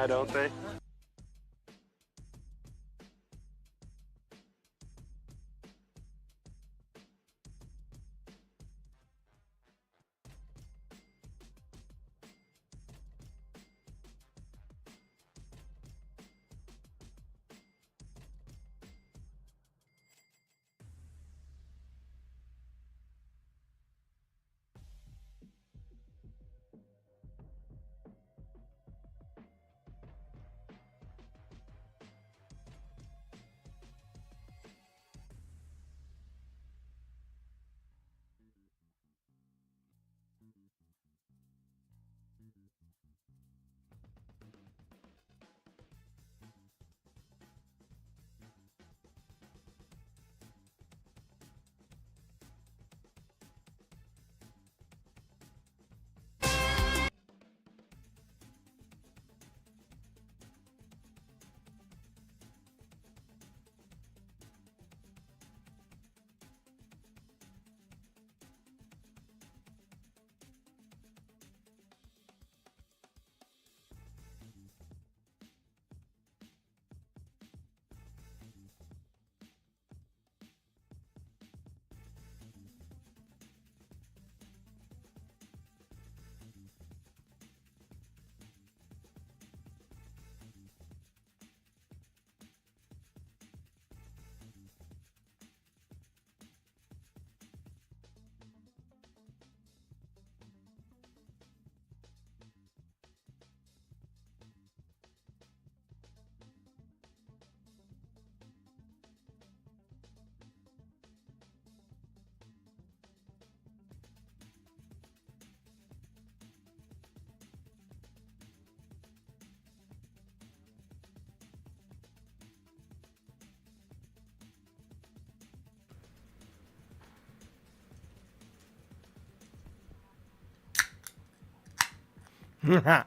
Don't they? Yeah.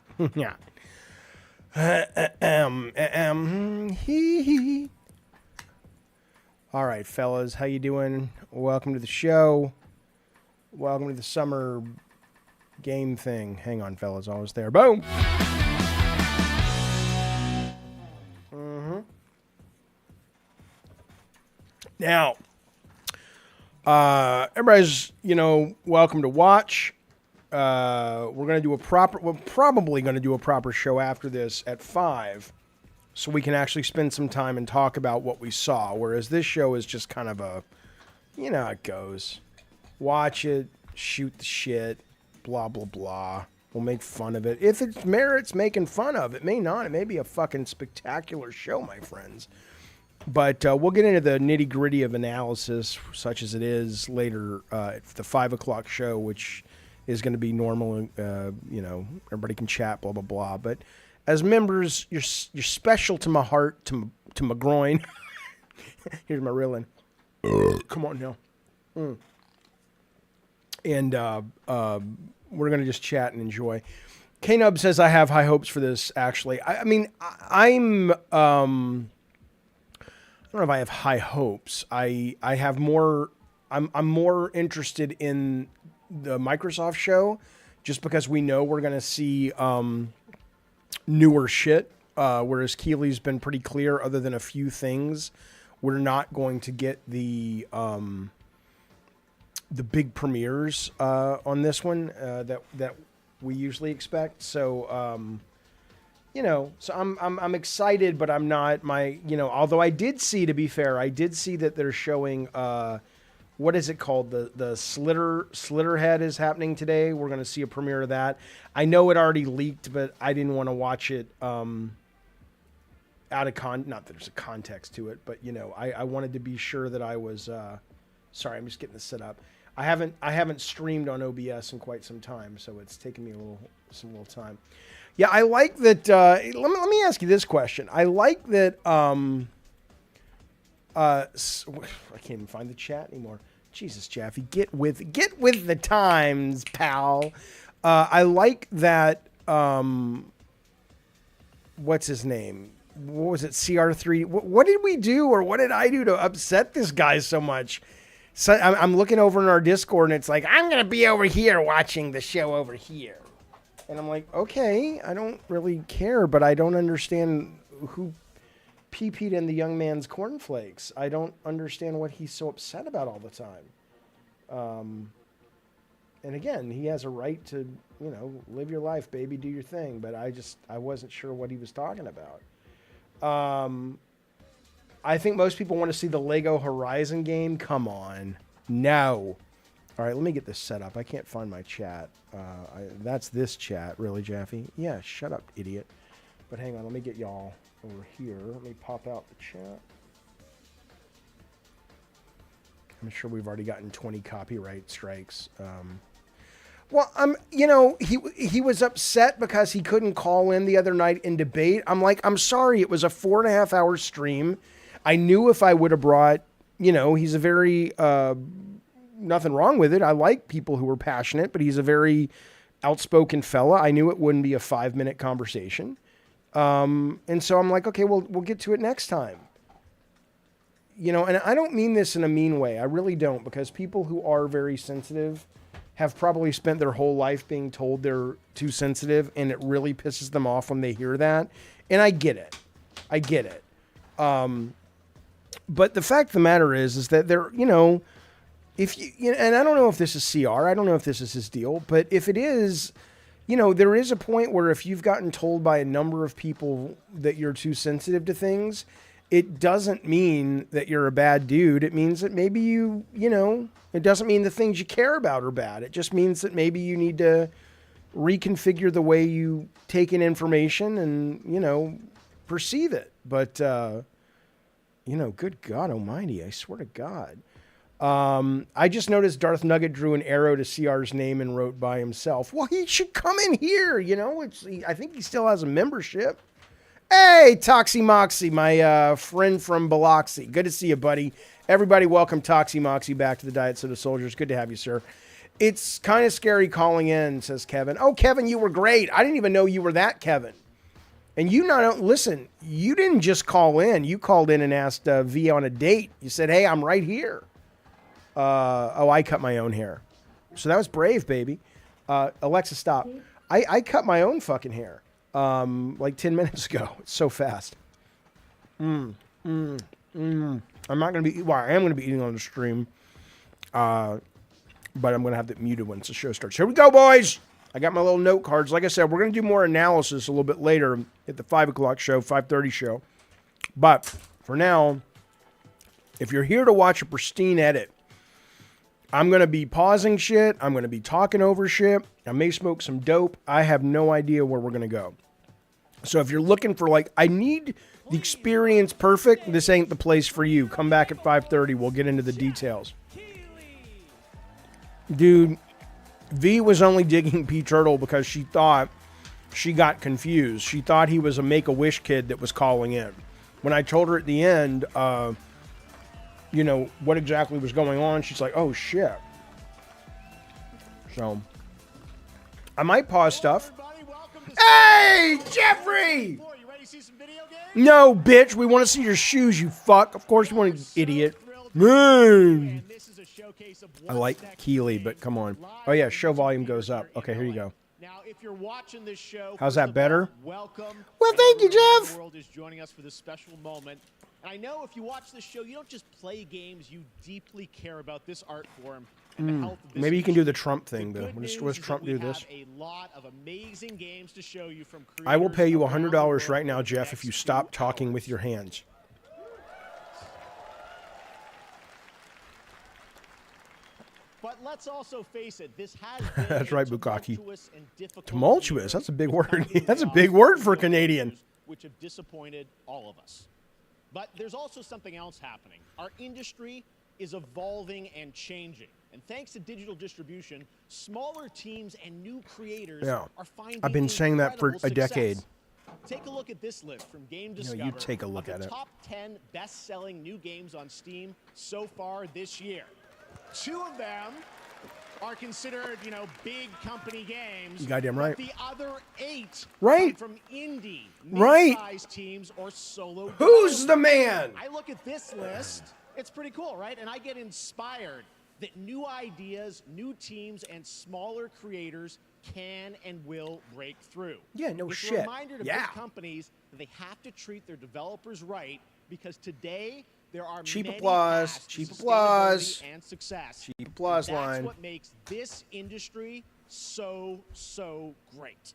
All right, fellas, how you doing? Welcome to the show. Welcome to the summer game thing. Hang on, fellas, almost there. Boom. Now, everybody's, welcome to watch. We're probably going to do a proper show after this at 5, so we can actually spend some time and talk about what we saw, whereas this show is just kind of a, how it goes. Watch it, shoot the shit, blah, blah, blah. We'll make fun of it. If it merits making fun of, it may not. It may be a fucking spectacular show, my friends. But we'll get into the nitty-gritty of analysis, such as it is later at the 5 o'clock show, which is going to be normal. Everybody can chat, blah, blah, blah. But as members, you're special to my heart, to my groin. Here's my reeling. Come on now. And we're going to just chat and enjoy. K-Nub says, I have high hopes for this, actually. I'm... I don't know if I have high hopes. I have more. I'm more interested in the Microsoft show, just because we know we're gonna see newer shit. Whereas Keeley's been pretty clear, other than a few things, we're not going to get the big premieres on this one that we usually expect. So. So I'm excited, but I'm not although I did see, to be fair, I did see that they're showing, what is it called? The Slitterhead is happening today. We're going to see a premiere of that. I know it already leaked, but I didn't want to watch it, out of not that there's a context to it, but I wanted to be sure that I was, sorry, I'm just getting this set up. I haven't streamed on OBS in quite some time, so it's taken me some little time. Yeah, I like that. Let me ask you this question. I like that. I can't even find the chat anymore. Jesus, Jaffe, get with the times, pal. I like that. What's his name? What was it? CR3. What did we do, or what did I do to upset this guy so much? So I'm looking over in our Discord, and it's like, I'm gonna be over here watching the show over here. And I'm like, okay, I don't really care, but I don't understand who pee-peed in the young man's cornflakes. I don't understand what he's so upset about all the time. And again, he has a right to, live your life, baby, do your thing. But I wasn't sure what he was talking about. I think most people want to see the Lego Horizon game. Come on. No. All right, let me get this set up. I can't find my chat. That's this chat, really, Jaffe? Yeah, shut up, idiot. But hang on, let me get y'all over here. Let me pop out the chat. I'm sure we've already gotten 20 copyright strikes. He was upset because he couldn't call in the other night and debate. I'm like, I'm sorry, it was a 4.5-hour stream. I knew if I would have brought, he's a very... nothing wrong with it. I like people who are passionate, but he's a very outspoken fella. I knew it wouldn't be a 5-minute conversation. And so I'm like, okay, we'll get to it next time. And I don't mean this in a mean way. I really don't, because people who are very sensitive have probably spent their whole life being told they're too sensitive, and it really pisses them off when they hear that. And I get it. But the fact of the matter is that they're, if you, and I don't know if this is CR, I don't know if this is his deal, but if it is, there is a point where if you've gotten told by a number of people that you're too sensitive to things, it doesn't mean that you're a bad dude. It means that maybe it doesn't mean the things you care about are bad. It just means that maybe you need to reconfigure the way you take in information and, perceive it. But, good God almighty, I swear to God. I just noticed Darth Nugget drew an arrow to CR's name and wrote by himself. Well, he should come in here, I think he still has a membership. Hey, Toxie Moxie, my friend from Biloxi. Good to see you, buddy. Everybody, welcome Toxie Moxie back to the Diet Soda Soldiers. Good to have you, sir. It's kind of scary calling in, says Kevin. Oh, Kevin, you were great. I didn't even know you were that Kevin. And you listen, you didn't just call in. You called in and asked V on a date. You said, hey, I'm right here. I cut my own hair. So that was brave, baby. Alexa, stop. I cut my own fucking hair like 10 minutes ago. It's so fast. I'm not going to be, well, I am going to be eating on the stream, but I'm going to have it muted once the show starts. Here we go, boys. I got my little note cards. Like I said, we're going to do more analysis a little bit later at the 5 o'clock show, 5:30 show. But for now, if you're here to watch a pristine edit, I'm going to be pausing shit. I'm going to be talking over shit. I may smoke some dope. I have no idea where we're going to go. So if you're looking for, like, I need the experience perfect, this ain't the place for you. Come back at 5:30. We'll get into the details. Dude, V was only digging P Turtle because she thought she got confused. She thought he was a Make-A-Wish kid that was calling in. When I told her at the end, you know, what exactly was going on, she's like, oh, shit. So, I might pause stuff. Hey, Jeffrey! No, bitch, we want to see your shoes, you fuck. Of course you want to, idiot. I like Keeley, but come on. Oh, yeah, show volume goes up. Okay, here you go. Now, if you're watching this show, how's that better? Welcome. Well, thank you, Jeff. The world is joining us for this special moment. And I know if you watch this show, you don't just play games, you deeply care about this art form and the health of this. Maybe you can do the Trump thing, though. What does Trump do this? A lot of amazing games to show you from I will pay you $100 right now, Jeff, if you stop talking with your hands. But let's also face it, this has been that's right, Bukaki. Tumultuous. Tumultuous. That's a big word. That's a big word for a Canadian. Which have disappointed all of us. But there's also something else happening. Our industry is evolving and changing. And thanks to digital distribution, smaller teams and new creators are finding I've been saying that for a decade. Take a look at this list from Game Discover. You take a look at it. Top 10 best-selling new games on Steam so far this year. 2 of them are considered, you know, big company games. You goddamn right. The other 8 right come from indie, right mid-sized teams or solo. Who's the man? I look at this list. It's pretty cool, right? And I get inspired that new ideas, new teams, and smaller creators can and will break through. Yeah, no it's shit. It's a reminder to big companies that they have to treat their developers right, because today there are cheap many applause, paths cheap to applause, and success. Cheap applause That's line. what makes this industry so great.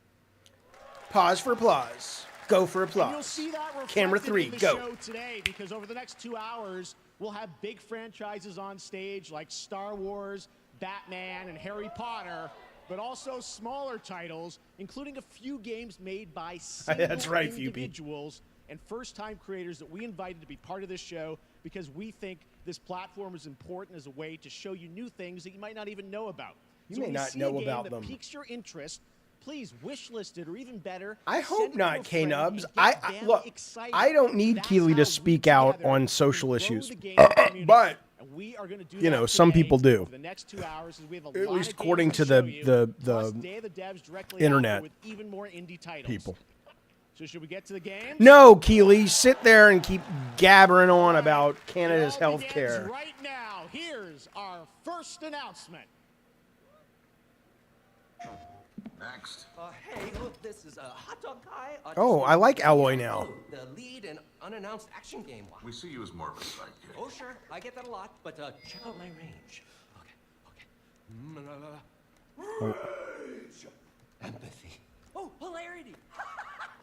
Pause for applause. Go for applause. And you'll see that Camera 3, in the go. show today, because over the next 2 hours, we'll have big franchises on stage like Star Wars, Batman, and Harry Potter, but also smaller titles, including a few games made by single That's right, individuals and first-time creators that we invited to be part of this show, because we think this platform is important as a way to show you new things that you might not even know about. You may not know about them. That piques your interest, please wishlist it, or even better, I hope not, K-Nubs. Look, I don't need Keeley to speak out on social issues, but you know, some people do. At least according to the internet people. So should we get to the game? No, Keeley, sit there and keep gabbering on about Canada's health care. Right now, here's our first announcement. Next. Hey, look, this is a hot dog guy. Oh, I like Alloy now. The lead in unannounced action game. We see you as more of a sidekick. Oh, sure, I get that a lot, but check out my range. Okay. Rage. Empathy. Oh, hilarity.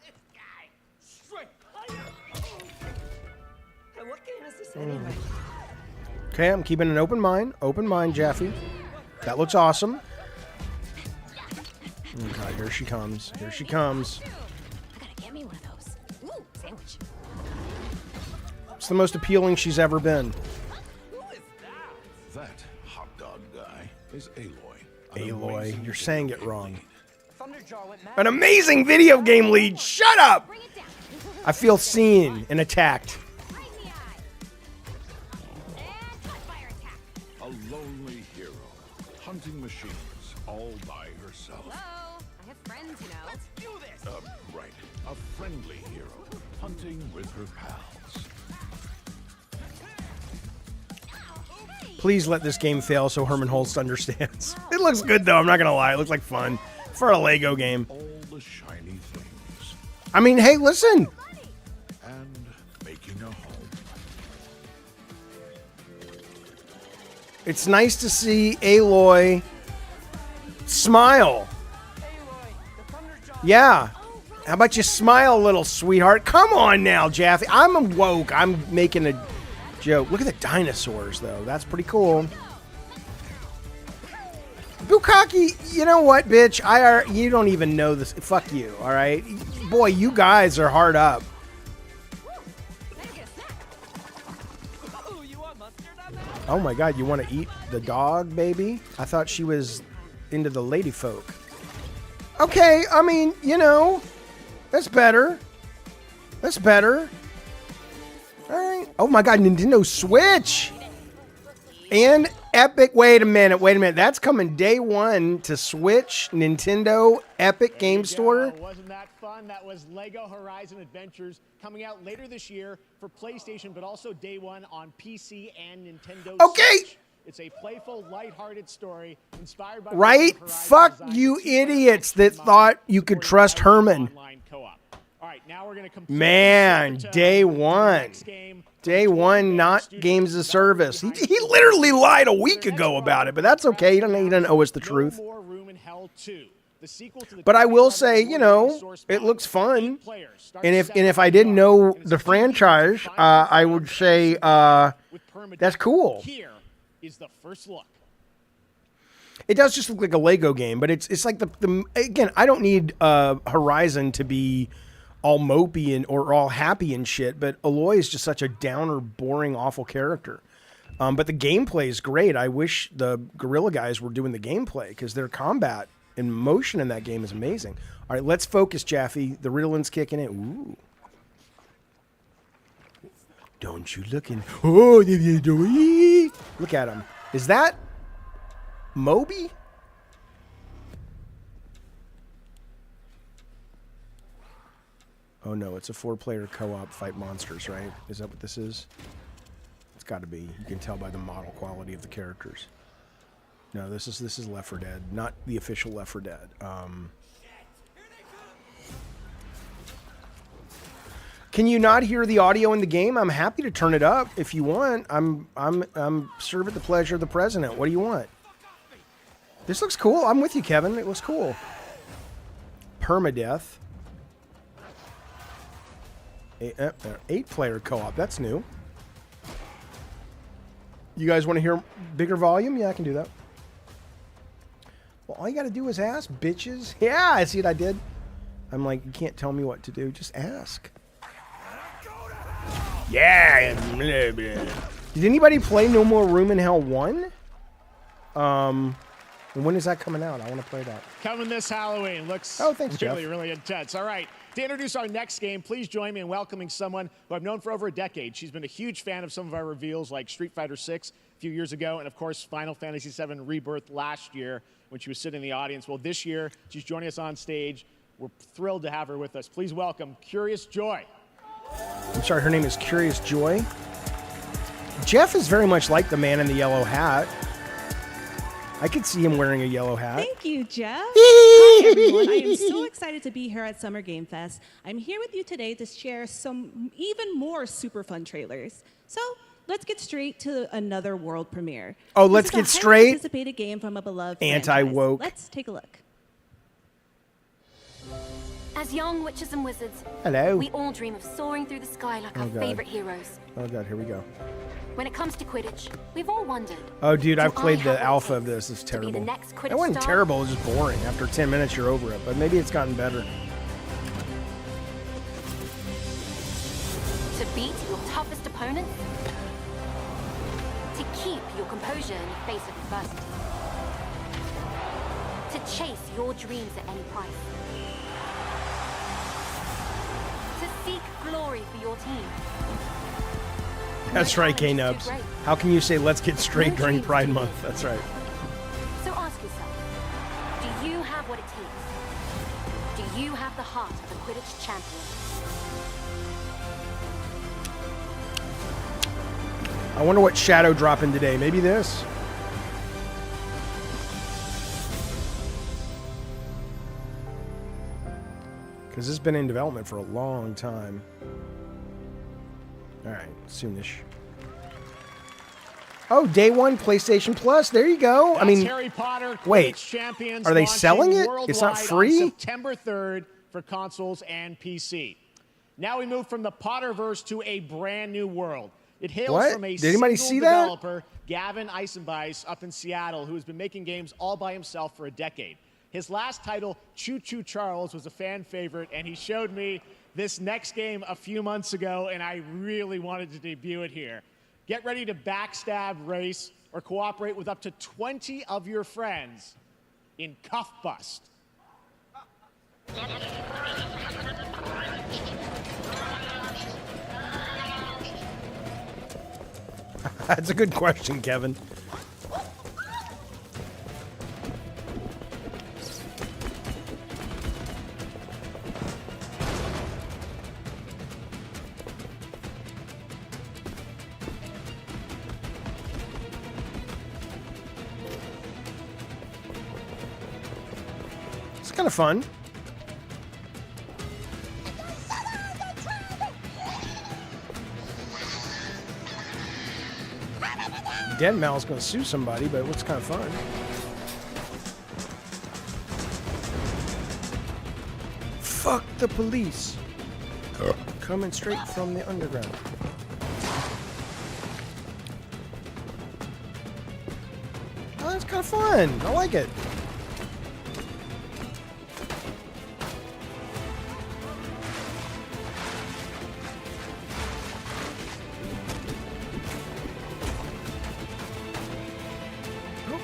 This guy. Strength. Hey, what game is this anyway? Okay, I'm keeping an open mind. Open mind, Jaffe. That looks awesome. Oh God, here she comes. Here she comes. I gotta get me one of those. Ooh, sandwich. It's the most appealing she's ever been. Who is that? That hot dog guy is Aloy. Aloy, you're saying it wrong. Thunderjaw went mad. An amazing video game lead. Shut up. Bring it down. I feel seen and attacked. Right in the eye. And cut fire attack. A lonely hero, hunting machines all by herself. Hello. I have friends, you know. Let's do this. Right. A friendly hero, hunting with her pals. Please let this game fail so Herman Holst understands. It looks good though, I'm not gonna lie. It looks like fun for a Lego game. All the shiny things. I mean, hey, listen. And making a home. It's nice to see Aloy smile. Yeah. How about you smile, little sweetheart? Come on now, Jaffe. I'm woke. I'm making a joke. Look at the dinosaurs, though. That's pretty cool. Bukkake, you know what, bitch? You don't even know this. Fuck you, all right? Boy, you guys are hard up. Oh, you want mustard on that? Oh my god, you want to eat the dog, baby? I thought she was into the lady folk. Okay, I mean, you know, that's better. That's better. All right. Oh my god, Nintendo Switch. And Epic. Wait a minute. That's coming day one to Switch, Nintendo, Epic Game Store. Wasn't that fun? That was Lego Horizon Adventures coming out later this year for PlayStation, but also day one on PC and Nintendo Okay. Switch. It's a playful, lighthearted story inspired by Right? Lego Horizon Fuck design you with super idiots that action thought mods you could supported trust by Herman. online co-op. All right, now we're going to completely Man, shift the day tone to the one. next game. Day one, not games as a service. He literally lied a week ago about it, but that's okay. He doesn't owe us the truth. No More Room in Hell 2, the sequel to the But I will 2011 say, you know, source it mod. looks fun. 8 players, start And to if set I up didn't know and it's the a 2D franchise, final I would say with permadeath. that's cool. Here is the first look. It does just look like a Lego game, but it's like the again, I don't need Horizon to be all mopey and or all happy and shit, but Aloy is just such a downer, boring, awful character. But the gameplay is great. I wish the Guerrilla guys were doing the gameplay because their combat and motion in that game is amazing. All right, let's focus, Jaffe. The Ritalин's kicking in. Ooh. Don't you looking? Oh, look at him. Is that Moby? Oh no, it's a 4-player co-op fight monsters, right? Is that what this is? It's got to be. You can tell by the model quality of the characters. No, this is Left 4 Dead, not the official Left 4 Dead. Can you not hear the audio in the game? I'm happy to turn it up if you want. I'm served at the pleasure of the president. What do you want? This looks cool. I'm with you, Kevin. It looks cool. Permadeath. 8-player co-op. That's new. You guys want to hear bigger volume? Yeah, I can do that. Well, all you got to do is ask, bitches. Yeah, I see what I did. I'm like, you can't tell me what to do. Just ask. Yeah. Did anybody play No More Room in Hell 1? And when is that coming out? I want to play that. Coming this Halloween. Looks thanks, really, Jeff. really intense. All right. To introduce our next game, please join me in welcoming someone who I've known for over a decade. She's been a huge fan of some of our reveals like Street Fighter VI a few years ago and, of course, Final Fantasy VII Rebirth last year when she was sitting in the audience. Well, this year, she's joining us on stage. We're thrilled to have her with us. Please welcome Curious Joy. I'm sorry, her name is Curious Joy. Jeff is very much like the man in the yellow hat. I could see him wearing a yellow hat. Thank you, Jeff. Hi, everyone. I am so excited to be here at Summer Game Fest. I'm here with you today to share some even more super fun trailers. So let's get straight to another world premiere. Oh, This let's is get a straight? highly anticipated game from a beloved franchise. Anti-woke. Let's take a look. As young witches and wizards, Hello. we all dream of soaring through the sky like our God. favorite heroes. Oh, God, here we go. When it comes to Quidditch, we've all wondered. Oh, dude, do I've I played have the what it alpha of takes this. It's to be the terrible. next Quidditch It wasn't star? terrible. It was just boring. After 10 minutes, you're over it. But maybe it's gotten better. To beat your toughest opponent? To keep your composure in the face of adversity? To chase your dreams at any price? To seek glory for your team. That's right, K-Nubs. How can you say let's get straight during Pride Month? That's right. So ask yourself, do you have what it takes? Do you have the heart of a Quidditch champion? I wonder what shadow dropping today. Maybe this. Because this has been in development for a long time. All right, soonish. Oh, day one, PlayStation Plus. There you go. That's I mean, Harry Potter wait, Champions are they launching selling it? It's not worldwide free? on September 3rd for consoles and PC. Now we move from the Potterverse to a brand new world. It hails What? from a Did anybody single see that? developer, Gavin Eisenbeis, up in Seattle, who has been making games all by himself for a decade. His last title, Choo Choo Charles, was a fan favorite, and he showed me this next game a few months ago, and I really wanted to debut it here. Get ready to backstab, race, or cooperate with up to 20 of your friends in Cuffbust. That's a good question, Kevin. It's kind of fun. Dead Mal's gonna sue somebody, but it looks kind of fun. Fuck the police. Coming straight from the underground. Oh, that's kind of fun. I like it.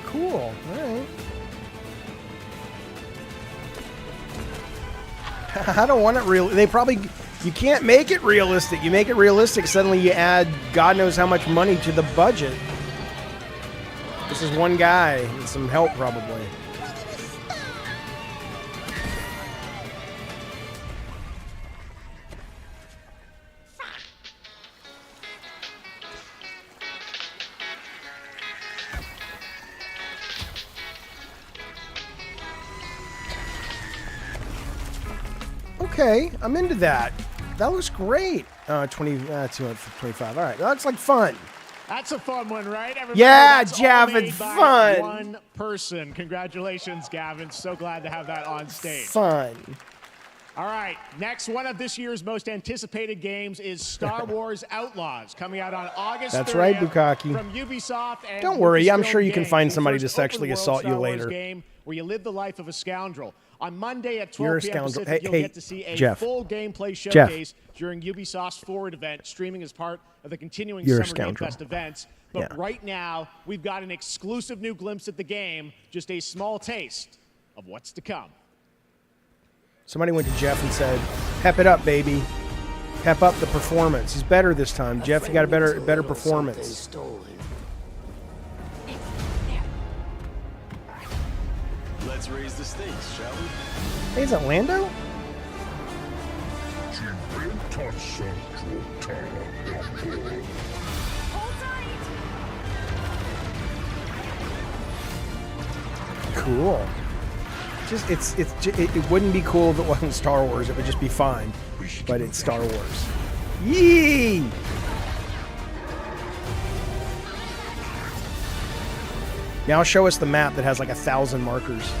Cool. All right. I don't want it real. They probably. You can't make it realistic. You make it realistic, suddenly you add God knows how much money to the budget. This is one guy and some help, probably. Okay, I'm into that. That looks great. 225. All right, that's like fun. That's a fun one, right? Everybody, Yeah, that's all Jeff, made it's by fun. One person. Congratulations, Gavin. So glad to have that on stage. Fun. All right, next one of this year's most anticipated games is Star Wars Outlaws, coming out on August 30th. That's right, Bukaki. From Ubisoft and Don't worry, I'm Lucasfilm sure you can Games, find the somebody to first sexually open-world assault you Star Wars later. game where you live the life of a scoundrel. On Monday at You're 12 a p.m. scoundrel. Pacific, Hey, you'll get to see a Jeff. full gameplay Jeff. showcase during Ubisoft's Forward event, streaming as part of the continuing You're a Summer Game scoundrel. Fest events. But Yeah. right now, we've got an exclusive new glimpse at the game, just a small taste of what's to come. Somebody went to Jeff and said, "Pep it up, baby. Pep up the performance. He's better this time, Jeff. You got a better performance." Let's raise the stakes, shall we? Hey, is that Lando? Cool. Just it wouldn't be cool if it wasn't Star Wars. It would just be fine. But it's Star Wars. Yee! Now show us the map that has like 1,000 markers.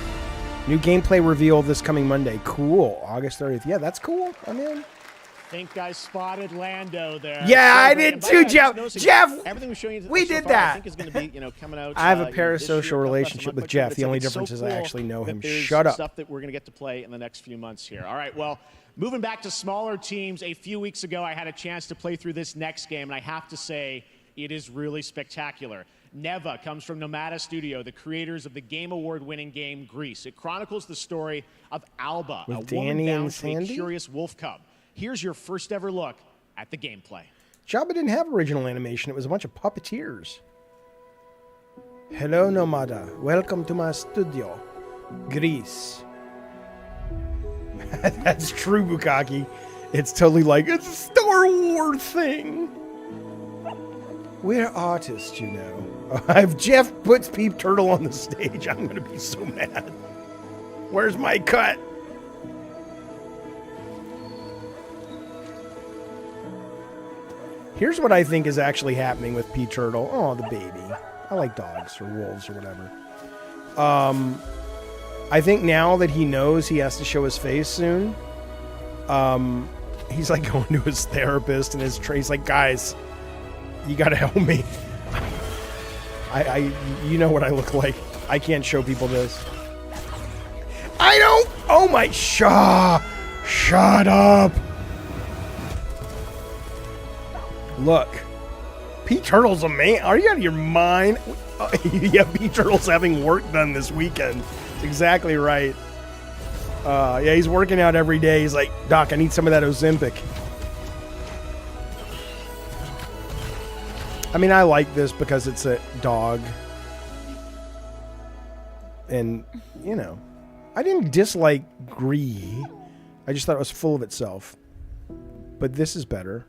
New gameplay reveal this coming Monday. Cool. August 30th. Yeah, that's cool. I'm in. I think I spotted Lando there. Yeah, I great. did And by too, the way, Jeff. just noticing Jeff, everything we're showing you we so did far, that. I think is going to be, coming out. I have a this year, parasocial less relationship than a with month, Jeff. but The only it's difference so is I cool actually know that him. there's Shut up. Stuff that we're going to get to play in the next few months here. All right, well, moving back to smaller teams, a few weeks ago I had a chance to play through this next game, and I have to say it is really spectacular. Neva comes from Nomada Studio, the creators of the Game Award-winning game Grease. It chronicles the story of Alba, With a Danny woman and bound to a Sandy? curious wolf cub. here's your first ever look at the gameplay. Jabba didn't have original animation. It was a bunch of puppeteers. Hello, Nomada. Welcome to my studio. Greece. That's true, Bukaki. It's totally like, it's a Star Wars thing. We're artists, you know. If Jeff puts Peep Turtle on the stage, I'm going to be so mad. Where's my cut? Here's what I think is actually happening with Peep Turtle. Oh, the baby. I like dogs or wolves or whatever. I think now that he knows he has to show his face soon, he's like going to his therapist and he's like, guys, you got to help me. You know what I look like. I can't show people this. I don't. Oh my. Shut up. Look. Pete Turtle's a man. Are you out of your mind? Yeah, Pete Turtle's having work done this weekend. That's exactly right. Yeah, he's working out every day. He's like, Doc, I need some of that Ozempic. I mean, I like this because it's a dog. And, you know, I didn't dislike Gree. I just thought it was full of itself. But this is better.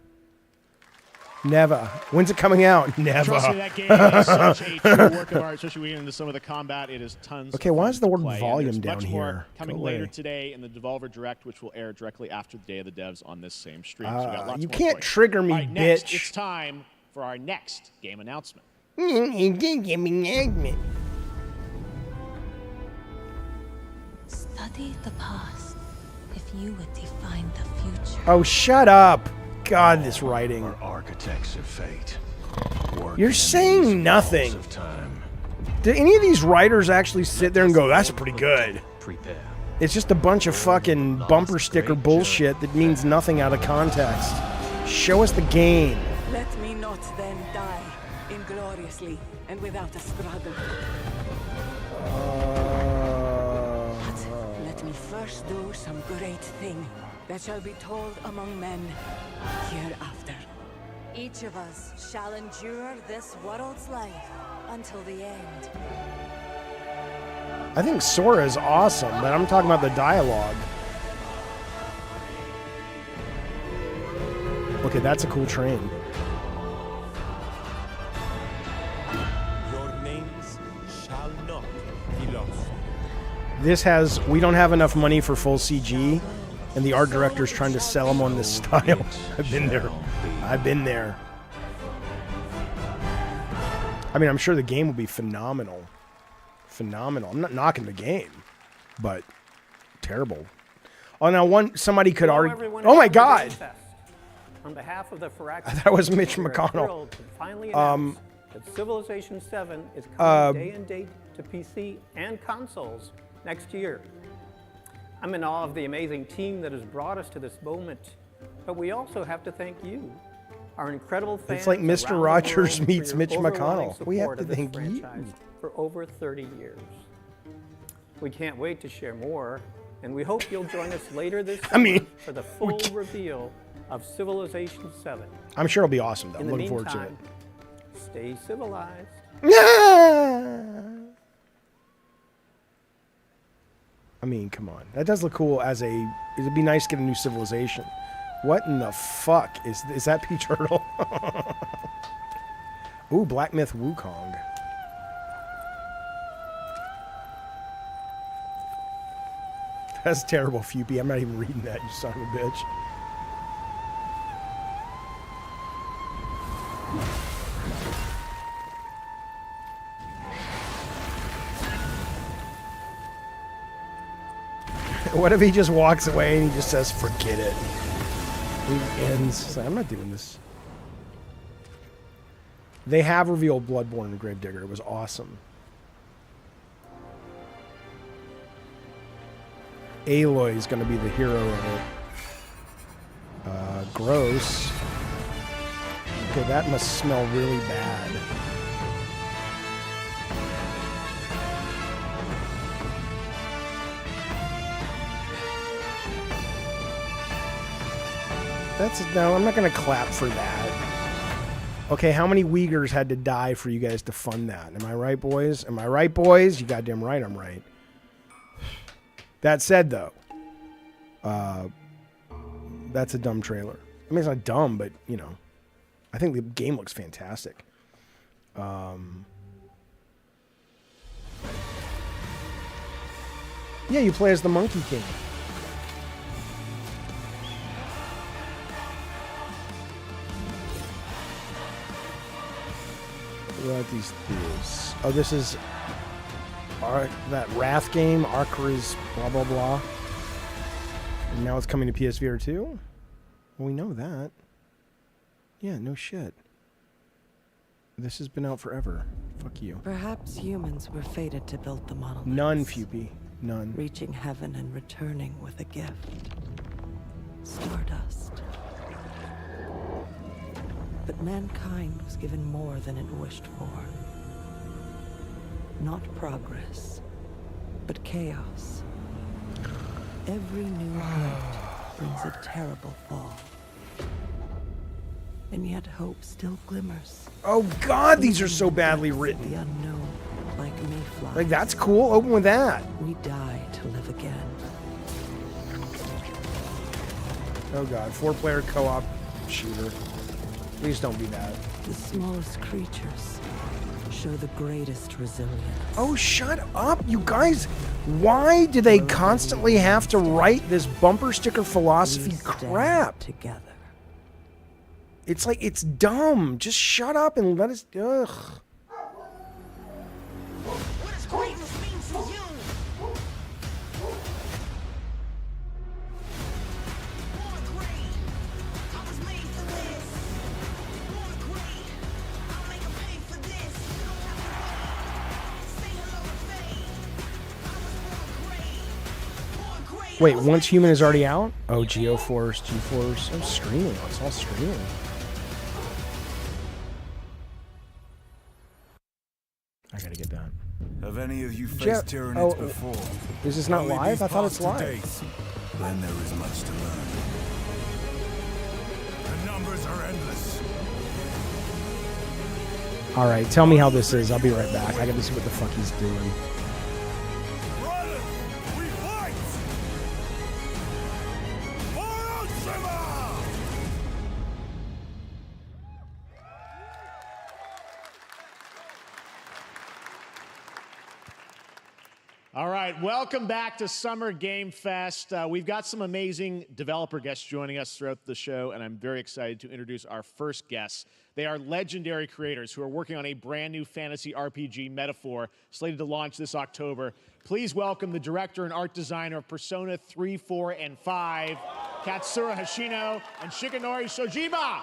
Neva. When's it coming out? Neva. Trust me, that game is such a true work of art, especially when you get into some of the combat. It is tons Okay, of why fun is the to word play, volume and there's down much here? more coming Go later away. today in the Devolver Direct, which will air directly after the Day of the Devs on this same stream. So we got lots You more can't for trigger me, All right, next, bitch. it's time for our next game announcement. Study the past if you would define the future. Oh, shut up. God, this writing. Are architects of fate. Working You're in saying these nothing. walls of time. Do any of these writers actually sit there and go, that's pretty good? Prepare. It's just a bunch of fucking bumper sticker bullshit that means nothing out of context. Show us the game. Let me not then die ingloriously and without a struggle. But let me first do some great thing that shall be told among men hereafter. Each of us shall endure this world's life until the end. I think Sora is awesome, but I'm talking about the dialogue. Okay, that's a cool train. Your names shall not be lost. This has, we don't have enough money for full CG, and the art director's trying to sell them on this style. I've been there. I've been there. I mean, I'm sure the game will be phenomenal. Phenomenal. I'm not knocking the game, but terrible. Oh, now somebody could argue. Oh my God! On behalf of the Firaxis, That was Mitch we're McConnell. thrilled to finally announce that Civilization 7 is coming day and date to PC and consoles next year. I'm in awe of the amazing team that has brought us to this moment, but we also have to thank you, our incredible fans. It's like Mr. around the Rogers world, meets for your Mitch overwhelming McConnell. We have support to of this thank you. franchise for over 30 years. We can't wait to share more, and we hope you'll join us later this summer for the full reveal of Civilization 7. I'm sure it'll be awesome, though. In I'm the looking forward to it. meantime, stay civilized. I mean, come on. That does look cool as a... It'd be nice to get a new civilization. What in the fuck? Is that P. Turtle? Ooh, Black Myth Wukong. That's terrible, Fupy. I'm not even reading that, you son of a bitch. What if he just walks away and he just says, forget it? He ends. He's like, I'm not doing this. They have revealed Bloodborne and Gravedigger. It was awesome. Aloy is going to be the hero of it. Gross. Okay, that must smell really bad. No, I'm not going to clap for that. Okay, how many Uyghurs had to die for you guys to fund that? Am I right, boys? Am I right, boys? You goddamn right I'm right. That said, though, that's a dumb trailer. I mean, it's not dumb, but, you know, I think the game looks fantastic. Yeah, you play as the Monkey King. What about these thieves? Oh, this is that Wrath game, Arkham, blah, blah, blah. And now it's coming to PSVR 2? Well, we know that. Yeah, no shit. This has been out forever. Fuck you. Perhaps humans were fated to build the monoliths. None, Fupy. None. Reaching heaven and returning with a gift. Stardust. But mankind was given more than it wished for. Not progress, but chaos. Every new height brings a terrible fall. And yet hope still glimmers. Oh god, these are so badly written. The unknown, like mayflies. Like, that's cool. Open with that. We die to live again. Oh god, 4-player co-op shooter. Please don't be that. The smallest creatures show the greatest resilience. Oh, shut up, you guys. Why do they constantly have to write this bumper sticker philosophy crap? Together. It's like, it's dumb. Just shut up and let us... Ugh. What does greatness mean to you? Born great. I was made for this. Born great. I'll make 'em pay for this. You don't have to say hello to fate. I was born great. Wait, Once Human is already out? Oh, GeoForce, GeForce. I'm streaming. It's all streaming. I gotta get that. Have any of you faced Tyranids before? Is this not live? I thought it's live. Then there is much to learn. The numbers are endless. Alright, tell me how this is. I'll be right back. I gotta see what the fuck he's doing. We fight! For Ultima! All right, welcome back to Summer Game Fest. We've got some amazing developer guests joining us throughout the show, and I'm very excited to introduce our first guests. They are legendary creators who are working on a brand new fantasy RPG, Metaphor, slated to launch this October. Please welcome the director and art designer of Persona 3, 4, and 5, Katsura Hoshino and Shikanori Shojiba.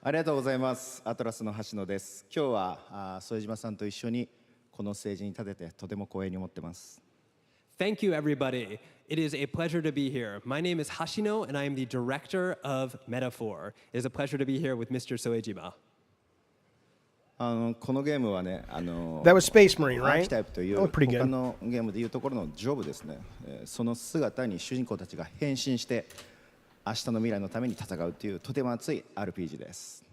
ありがとうございます。アトラスの橋野です。今日は副島さんと一緒にこのステージに立ててとても光栄に思ってます。Thank you, everybody. It is a pleasure to be here. My name is Hashino, and I am the director of Metaphor. It is a pleasure to be here with Mr. Soejima. このゲームはね、That was Space Marine, アー right? キタイプという Oh, pretty good. 他のゲームでいうところのジョブですね。その姿に主人公たちが変身して明日の未来のために戦うというとても熱い RPG です。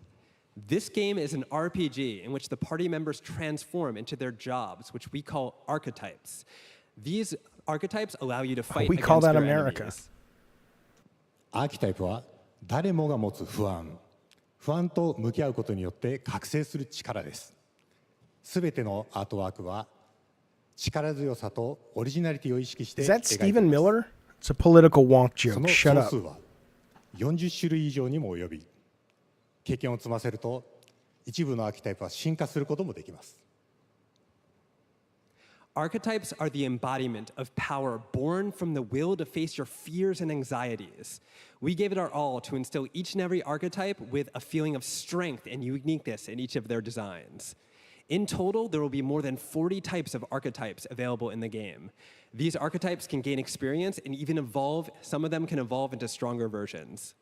This game is an RPG in which the party members transform into their jobs, which we call archetypes. These archetypes allow you to fight We call against that your America. enemies. アーキタイプは誰もが持つ不安と向き合うことによって覚醒する力です。すべてのアートワークは力強さとオリジナリティを意識して Is that 描いてい Stephen ます。 Miller? It's a political wonk そ joke. の Shut 総 up. 数は40種類以上にも及び、経験を積ませると一部のアーキタイプは進化することもできます。Archetypes are the embodiment of power born from the will to face your fears and anxieties. We gave it our all to instill each and every archetype with a feeling of strength and uniqueness in each of their designs. In total, there will be more than 40 types of archetypes available in the game. These archetypes can gain experience and even evolve. Some of them can evolve into stronger versions.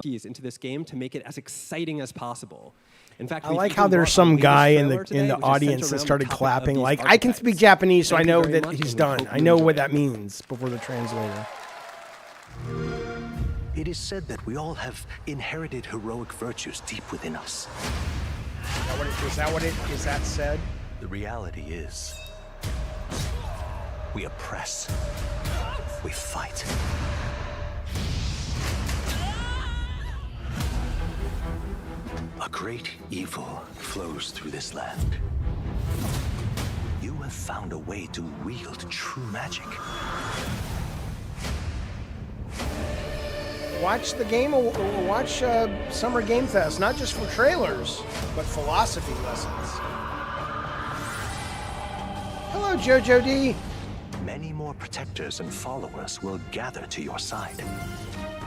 keys into this game to make it as exciting as possible. In fact, I like how there's some guy in the audience that started clapping. Like, I can speak Japanese, so I know that he's done. I know what that means before the translator. It is said that we all have inherited heroic virtues deep within us. Is that said? The reality is, we oppress. We fight. A great evil flows through this land. You have found a way to wield true magic. Watch the game, or watch Summer Game Fest, not just for trailers, but philosophy lessons. Hello, Jojo D. Many more protectors and followers will gather to your side.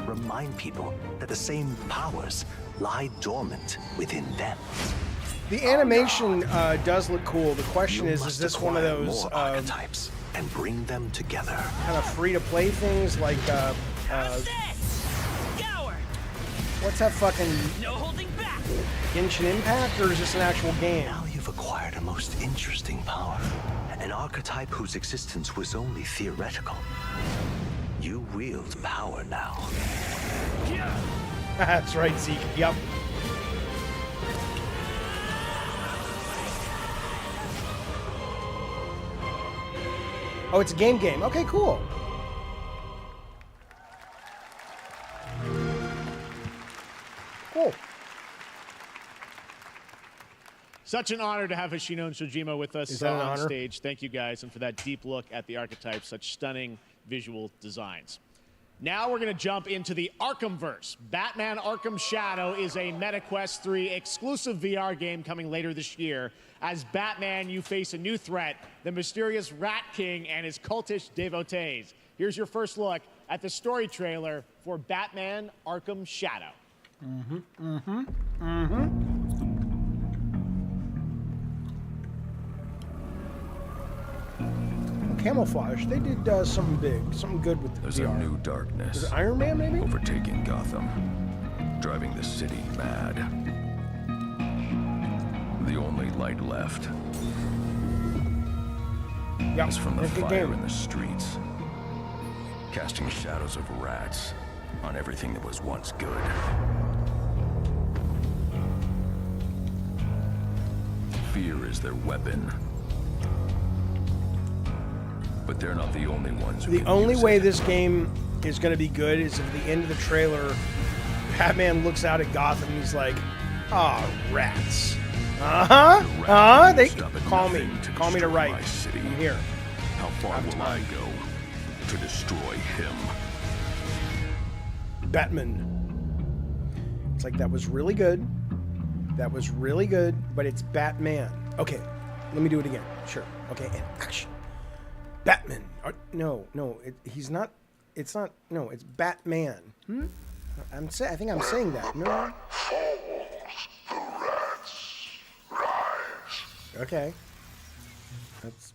Remind people that the same powers lie dormant within them. The animation does look cool. The question is this one of those archetypes and bring them together? Kind of free-to-play things like what's that fucking Genshin Impact, or is this an actual game? Now you've acquired a most interesting power, an archetype whose existence was only theoretical. You wield power now. That's right, Zeke. Yep. Oh, it's a game. Okay, cool. Cool. Such an honor to have Hoshino and Shojima with us on stage. Thank you guys, and for that deep look at the archetypes, such stunning visual designs. Now we're going to jump into the Arkhamverse. Batman Arkham Shadow is a MetaQuest 3 exclusive VR game coming later this year. As Batman, you face a new threat, the mysterious Rat King and his cultish devotees. Here's your first look at the story trailer for Batman Arkham Shadow. Camouflage. They did something big, something good with the There's VR. a new darkness. Is it Iron Man, maybe? Overtaking Gotham, driving the city mad. The only light left is from the fire in the streets, casting shadows of rats on everything that was once good. Fear is their weapon. But they're not the only ones who The can only use way it. this game is going to be good is if at the end of the trailer, Batman looks out at Gotham and he's like, "Ah, rats." They call me to write. I'm here. How far will I go to destroy him? Batman. It's like, that was really good. That was really good, but it's Batman. Okay, let me do it again. Sure. Okay, and action. Batman. No, he's not. It's not. No, it's Batman. I think I'm saying that. No. Okay. That's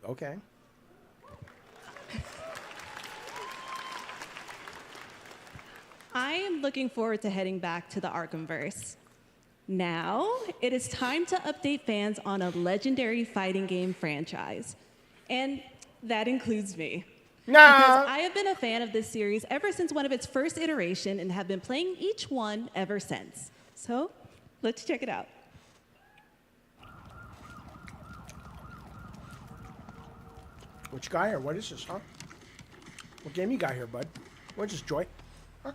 okay. I am looking forward to heading back to the Arkhamverse. Now, it is time to update fans on a legendary fighting game franchise. And that includes me. Because I have been a fan of this series ever since one of its first iteration and have been playing each one ever since. So, let's check it out. Which guy or what is this, huh? What game you got here, bud? What is this, Joy? Huh?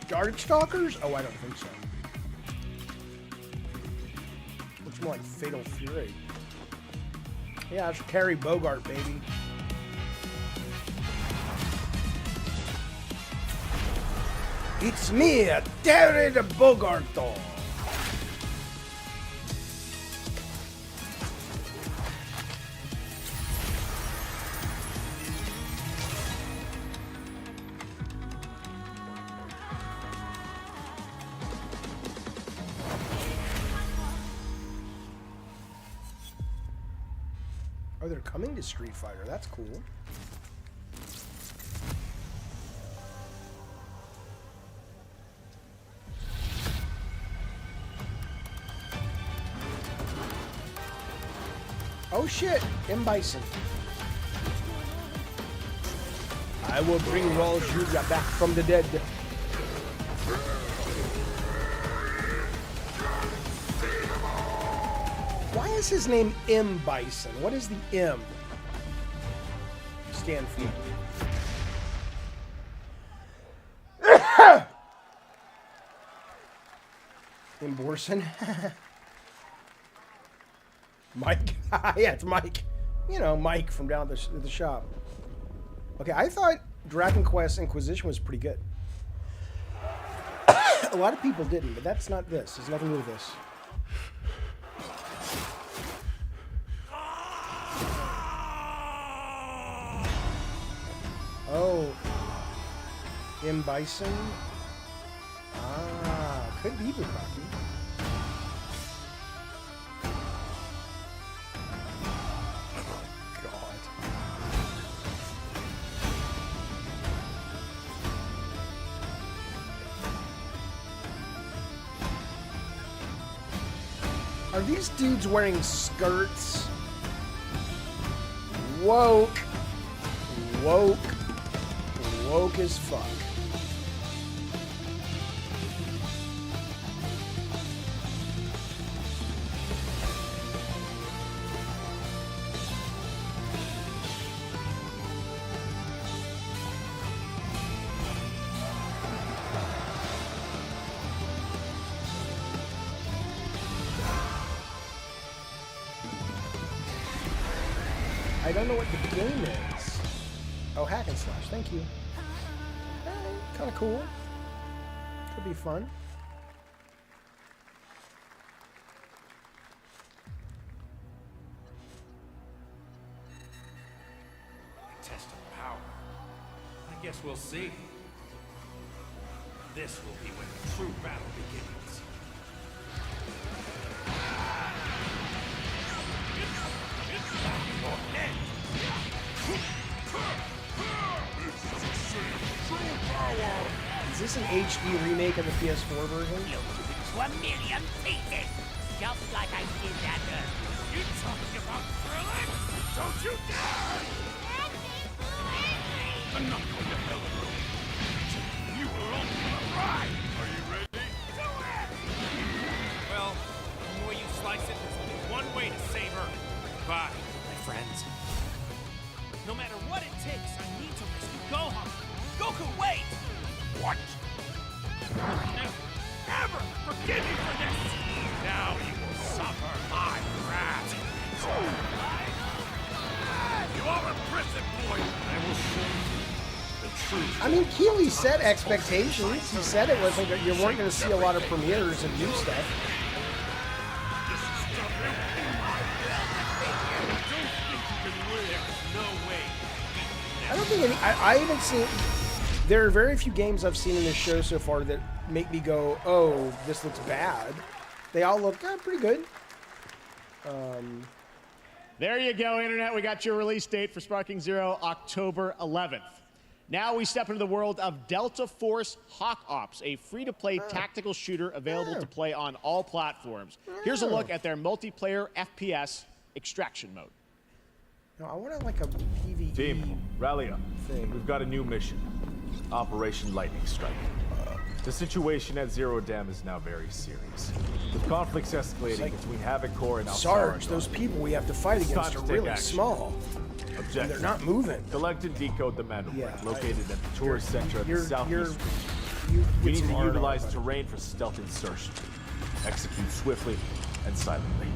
Darkstalkers? Oh, I don't think so. Looks more like Fatal Fury. Yeah, it's Terry Bogart, baby. It's me, Terry the Bogarto. Oh, they're coming to Street Fighter. That's cool. Oh shit, M. Bison. I will bring Raul Julia back from the dead. Why is his name M. Bison? What is the M stand for? M. Borson? Mike? Yeah, it's Mike. You know, Mike from down at the shop. Okay, I thought Dragon Quest Inquisition was pretty good. A lot of people didn't, but that's not this. There's nothing to do with this. Oh. M. Bison? Ah, could be Bukaki. Are these dudes wearing skirts? Woke. Woke. Woke as fuck. I don't know what the game is. Oh, hack and slash. Thank you. Kind of cool. Could be fun. A test of power. I guess we'll see. This will be when the true battle begins. Is this an HD remake of the PS4 version? To a million pieces, just like I did that earlier. You talking about thrilling? Don't you dare! I'm not going to hell alone. You were on the ride. Are you ready? Do it! Well, the way you slice it, there's only one way to save her. Bye, my friends. No matter what it takes, I need to rescue Gohan. Goku, wait! What? Never forgive me for this! Now you will suffer my wrath. You are a prison boy. I will show you the truth. I mean, Keeley set expectations. He said it wasn't. You weren't going to see a lot of premieres and new stuff. I don't think any. I haven't seen. There are very few games I've seen in this show so far that make me go, "Oh, this looks bad." They all look pretty good. There you go, Internet. We got your release date for Sparking Zero, October 11th. Now we step into the world of Delta Force Hawk Ops, a free-to-play tactical shooter available to play on all platforms. Here's a look at their multiplayer FPS extraction mode. No, I want like a PvE Team, rally up. thing. We've got a new mission. Operation Lightning Strike. The situation at Zero Dam is now very serious. With conflicts escalating between Havoc Corps and Sarge, those people we have to fight against are really small. Objective. They're not moving. Collect and decode the Mandalore, located at the tourist center at the you're- southeast. We need to utilize terrain for stealth insertion. Execute swiftly and silently.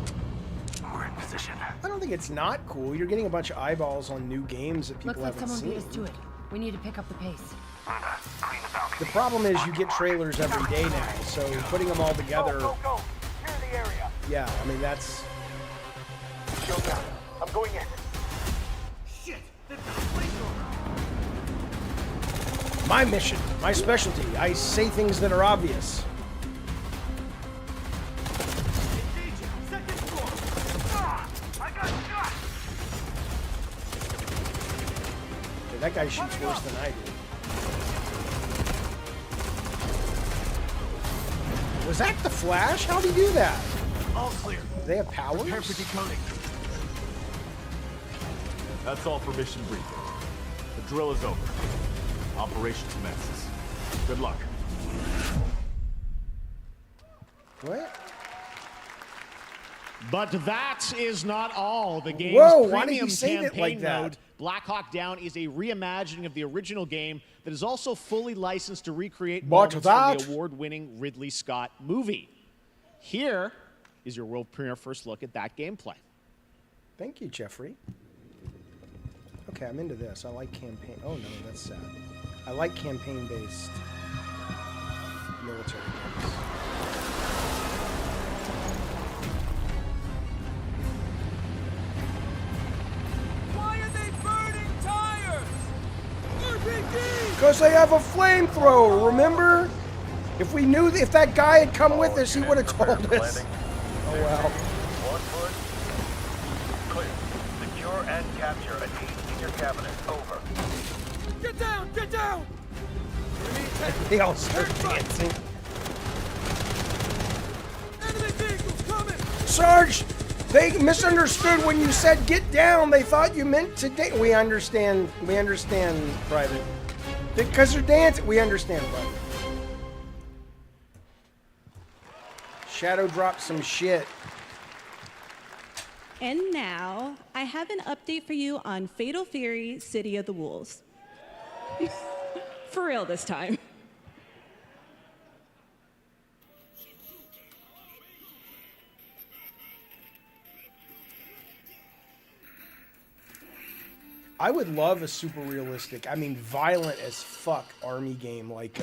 We're in position. I don't think it's not cool. You're getting a bunch of eyeballs on new games that Looks people like haven't someone beat seen. us to it. We need to pick up the pace. The problem is you get trailers every day now, so putting them all together. Go, go, go. Clear the area. Yeah, I mean that's. Show down. I'm going in. Shit! They've got a flamethrower. My mission, my specialty. I say things that are obvious. Second floor. I got shot. Dude, that guy shoots worse than I do. Was that the Flash? How'd he do that? All clear. Do they have powers? Prepare for decoding. That's all for mission briefing. The drill is over. Operation commences. Good luck. What? But that is not all. The game's Whoa, why did premium you say it campaign like that? mode, Black Hawk Down, is a reimagining of the original game that is also fully licensed to recreate But moments from that- the award-winning Ridley Scott movie. Here is your world premiere first look at that gameplay. Thank you, Jeffrey. Okay, I'm into this. I like campaign. Oh no, that's sad. I like campaign-based military games. Why are they burning tires? RPG! Because they have a flamethrower, remember? If we knew, if that guy had come with us, he would have told us. Oh well. On foot. Clear. Secure and capture a senior cabinet. Over. Get down! Get down! They all start dancing. Enemy vehicles coming! Sarge, they misunderstood when you said get down. They thought you meant to dance. We understand, Private. Because they're dancing. We understand, Private. Shadow dropped some shit. And now, I have an update for you on Fatal Fury: City of the Wolves. For real this time. I would love a super realistic, I mean violent as fuck army game like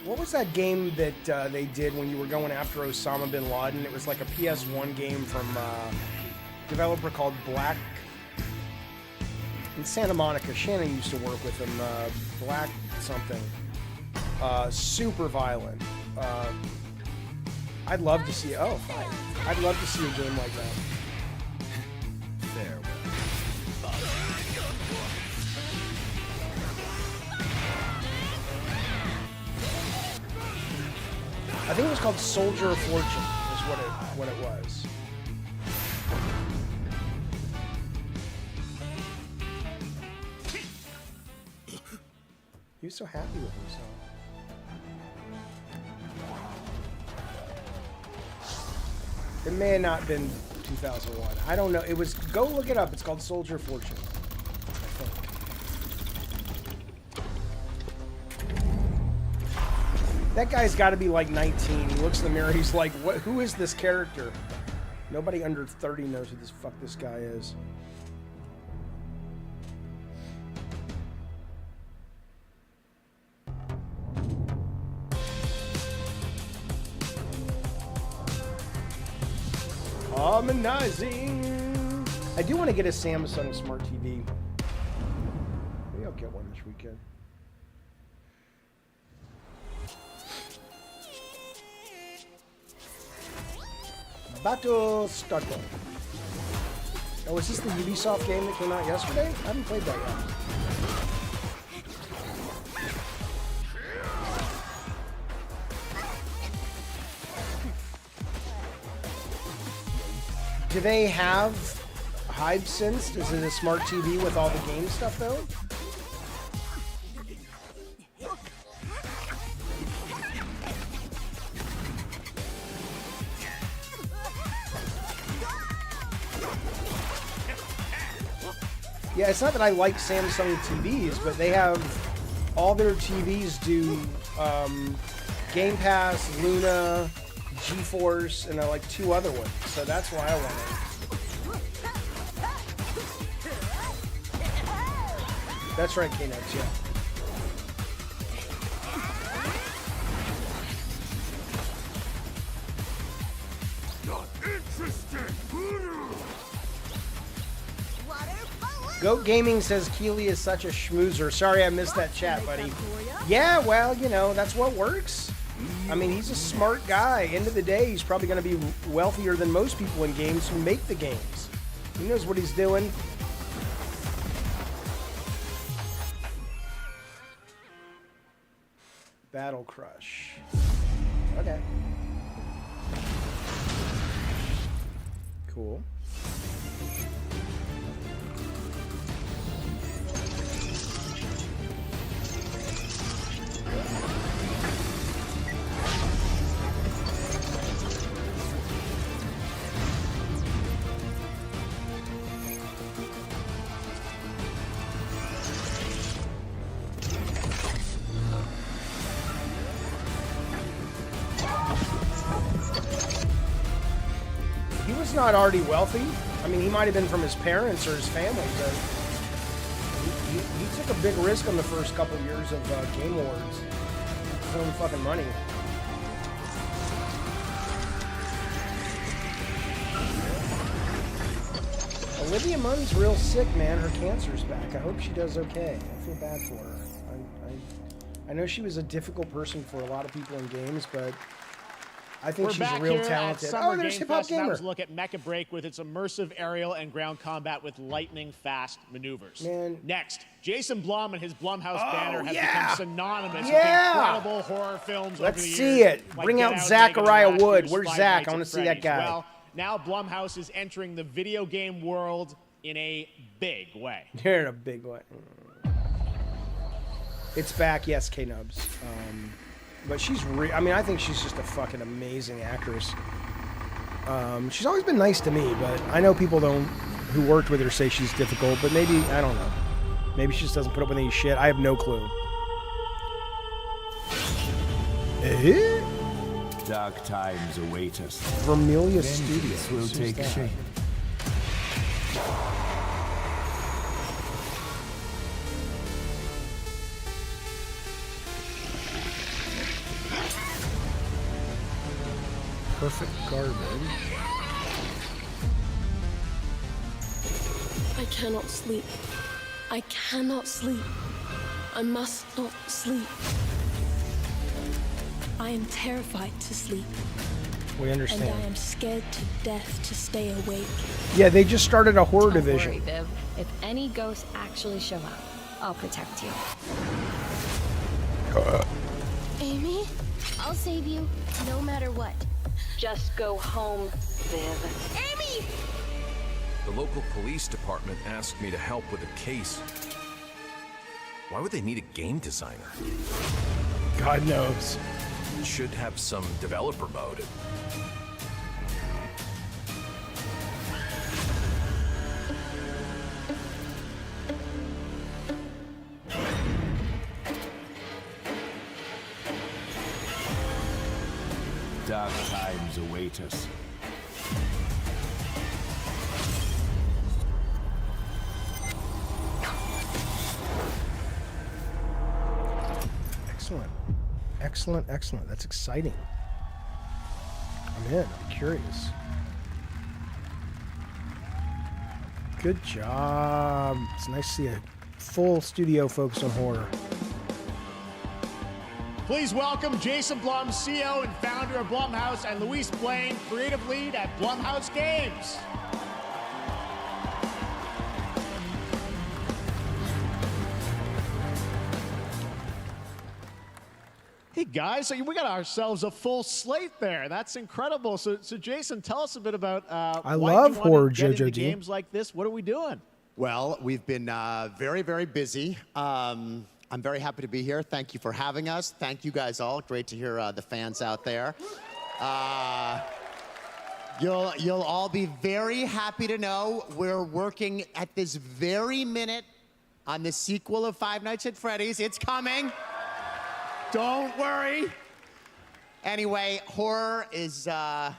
what was that game that they did when you were going after Osama bin Laden? It was like a PS1 game from a developer called Black in Santa Monica. Shannon used to work with them. Black something. Super violent. I'd love to see. Oh, fine. I'd love to see a game like that. Farewell. I think it was called Soldier of Fortune. Is what it was. He was so happy with himself. It may have not been 2001. I don't know. It was. Go look it up. It's called Soldier of Fortune. I think. That guy's got to be like 19. He looks in the mirror. He's like, "What? Who is this character?" Nobody under 30 knows who this guy is. Harmonizing. I do want to get a Samsung Smart TV. Maybe I'll get one this weekend. Battle started. Oh, is this the Ubisoft game that came out yesterday? I haven't played that yet. Do they have Hive Sense? Is it a smart TV with all the game stuff though? Yeah, it's not that I like Samsung TVs, but they have all their TVs do Game Pass, Luna, GeForce, and like 2 other ones. So that's why I want it. That's right, K-Notes, yeah. Not interested. Goat Gaming says Keeley is such a schmoozer. Sorry I missed that chat, buddy. Yeah, well, you know, that's what works. I mean, he's a smart guy. End of the day, he's probably going to be wealthier than most people in games who make the games. He knows what he's doing. Battle Crush. Okay. Cool. he's not already wealthy. I mean, he might have been from his parents or his family, but he took a big risk on the first couple years of Game Awards. His own fucking money. Olivia Munn's real sick, man. Her cancer's back. I hope she does okay. I feel bad for her. I know she was a difficult person for a lot of people in games, but I think We're she's back a real here talented. At Summer There's Game Hip Hop Fest, and that Gamer. was a look at Mecha Break with its immersive aerial and ground combat with lightning-fast maneuvers. Man. Next, Jason Blum and his Blumhouse banner have yeah. become synonymous Yeah. with incredible horror films Let's over the see years. it. Like Bring Get out Out, Zachariah Megan, and Wood. Last Where's Year's Zach? Five I wanna Nights at see that Freddy's. guy. Well, now Blumhouse is entering the video game world in a big way. You're in a big way. It's back, yes, K-Nubs. But she's I mean, I think she's just a fucking amazing actress. She's always been nice to me, but I know people who worked with her say she's difficult, but maybe, I don't know. Maybe she just doesn't put up with any shit. I have no clue. Dark times await us. Vermilion Vengeance Studios. will Who's take that? shape. Perfect garbage. I cannot sleep. I cannot sleep. I must not sleep. I am terrified to sleep. We understand. And I am scared to death to stay awake. Yeah, they just started a horror Don't division. worry, Viv. If any ghosts actually show up, I'll protect you. Amy? I'll save you, no matter what. Just go home, Viv. Amy! The local police department asked me to help with a case. Why would they need a game designer? God knows. It should have some developer mode. Dark times await us. Excellent. Excellent, excellent. That's exciting. I'm in. I'm curious. Good job. It's nice to see a full studio focused on horror. Please welcome Jason Blum, CEO and founder of Blumhouse, and Luis Blaine, creative lead at Blumhouse Games. Hey guys, so we got ourselves a full slate there. That's incredible. So Jason, tell us a bit about I why love you want horror, to get into JoJo G. games like this. What are we doing? Well, we've been very, very busy. I'm very happy to be here. Thank you for having us. Thank you guys all. Great to hear the fans out there. You'll all be very happy to know we're working at this very minute on the sequel of Five Nights at Freddy's. It's coming. Don't worry. Anyway, horror is, to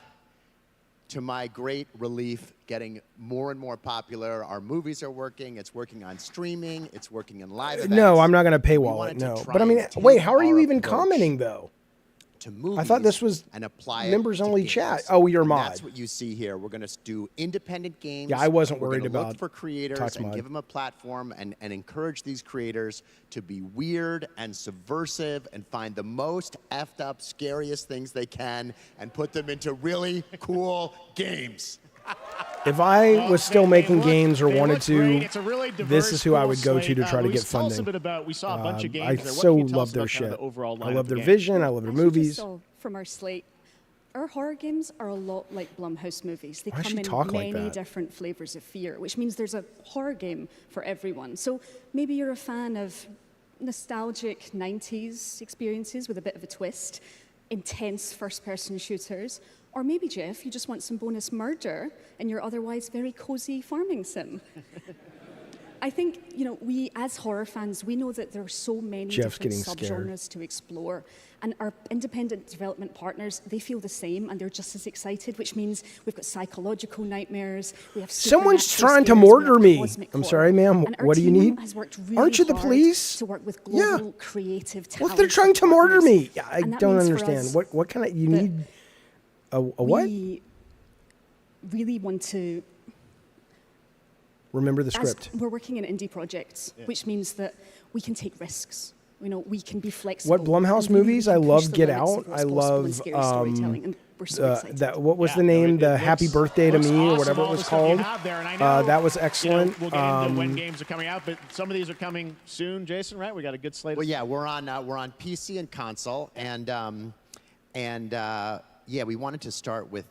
my great relief, getting more and more popular. Our movies are working. It's working on streaming. It's working in live events. No, I'm not going to We paywall wanted it, to no. try But I mean, and take wait, how are you our even approach commenting, though? to movies I thought this was and apply it members to only games. chat. Oh, you're a And mod. That's what you see here. We're going to do independent games. Yeah, I wasn't We're worried gonna about look for creators Talks and Mod. give them a platform and encourage these creators to be weird and subversive and find the most effed up, scariest things they can and put them into really cool games. If I was still making games or they wanted look to, great. It's a really this diverse, is who I cool would go to slate. try to Luis, get tell us funding. a bit about, we saw a bunch of games I there. What so can you tell love us their about kind of shit. the overall I lineup love of their games? vision. I love their As you movies. just saw from our slate, our horror games are a lot like Blumhouse movies. They Why does come she in talk like many that? different flavors of fear, which means there's a horror game for everyone. So maybe you're a fan of nostalgic 90s experiences with a bit of a twist, intense first-person shooters, or maybe, Jeff, you just want some bonus murder in your otherwise very cozy farming sim. I think, we as horror fans, we know that there are so many Jeff's different getting scared. subgenres to explore. And our independent development partners, they feel the same and they're just as excited, which means we've got psychological nightmares, we have Someone's supernatural trying to scares, we have murder me. cosmic I'm horror. sorry, ma'am. And our What do you team need? has worked really Aren't you the hard police? to work with Yeah. global creative Well, talent. they're trying to murder me. I And that don't means for understand. us What kind of you need? A what? We really want to. Remember the As script. we're working in indie projects, Yeah. which means that we can take risks. We can be flexible. What Blumhouse and really movies? we I can love push the Get limits Out. of what's I possible in love scary storytelling, and we're so excited. that. What was the name? The Happy Birthday to looks Me, or awesome, whatever all it the was stuff you called. have there, and I know, That was excellent. We'll get into when games are coming out, but some of these are coming soon, Jason, right? We got a good slate. Well, yeah, we're on PC and console, and we wanted to start with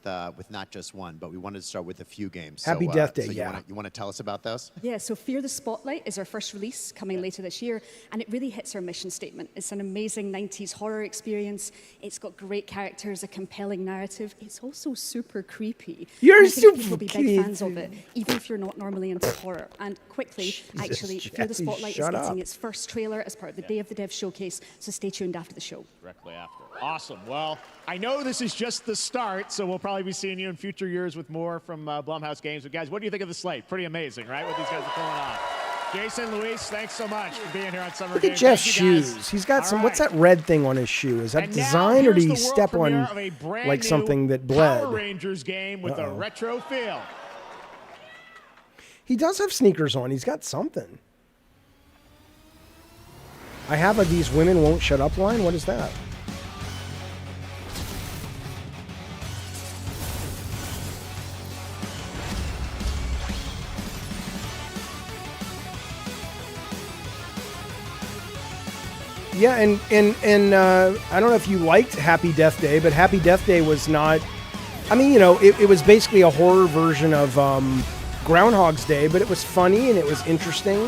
not just one, but we wanted to start with a few games. Happy Death Day, so yeah. You want to tell us about those? Yeah, so Fear the Spotlight is our first release coming later this year, and it really hits our mission statement. It's an amazing 90s horror experience. It's got great characters, a compelling narrative. It's also super creepy. You're and I think super people will be creepy. big fans of it, even if you're not normally into horror. And quickly, actually, Fear the Jaffe, Spotlight is shut getting up. its first trailer as part of the Day of the Dev showcase, so stay tuned after the show. Directly after. Awesome. Well, I know this is just the start, so we'll probably be seeing you in future years with more from Blumhouse Games. But guys, what do you think of the slate? Pretty amazing, right? What these guys are pulling off. Jason, Luis, thanks so much for being here on Summer Look Games. at Jeff's Thank you, guys. shoes. He's got All some. right. What's that red thing on his shoe? Is that And now, design, or did he here's the world step premiere on of a brand like new something that bled? Power Rangers game with a Uh-oh. retro feel. He does have sneakers on. He's got something. I have a "These Women Won't Shut Up" line. What is that? Yeah, and I don't know if you liked Happy Death Day, but Happy Death Day was not. I mean, it was basically a horror version of Groundhog's Day, but it was funny and it was interesting.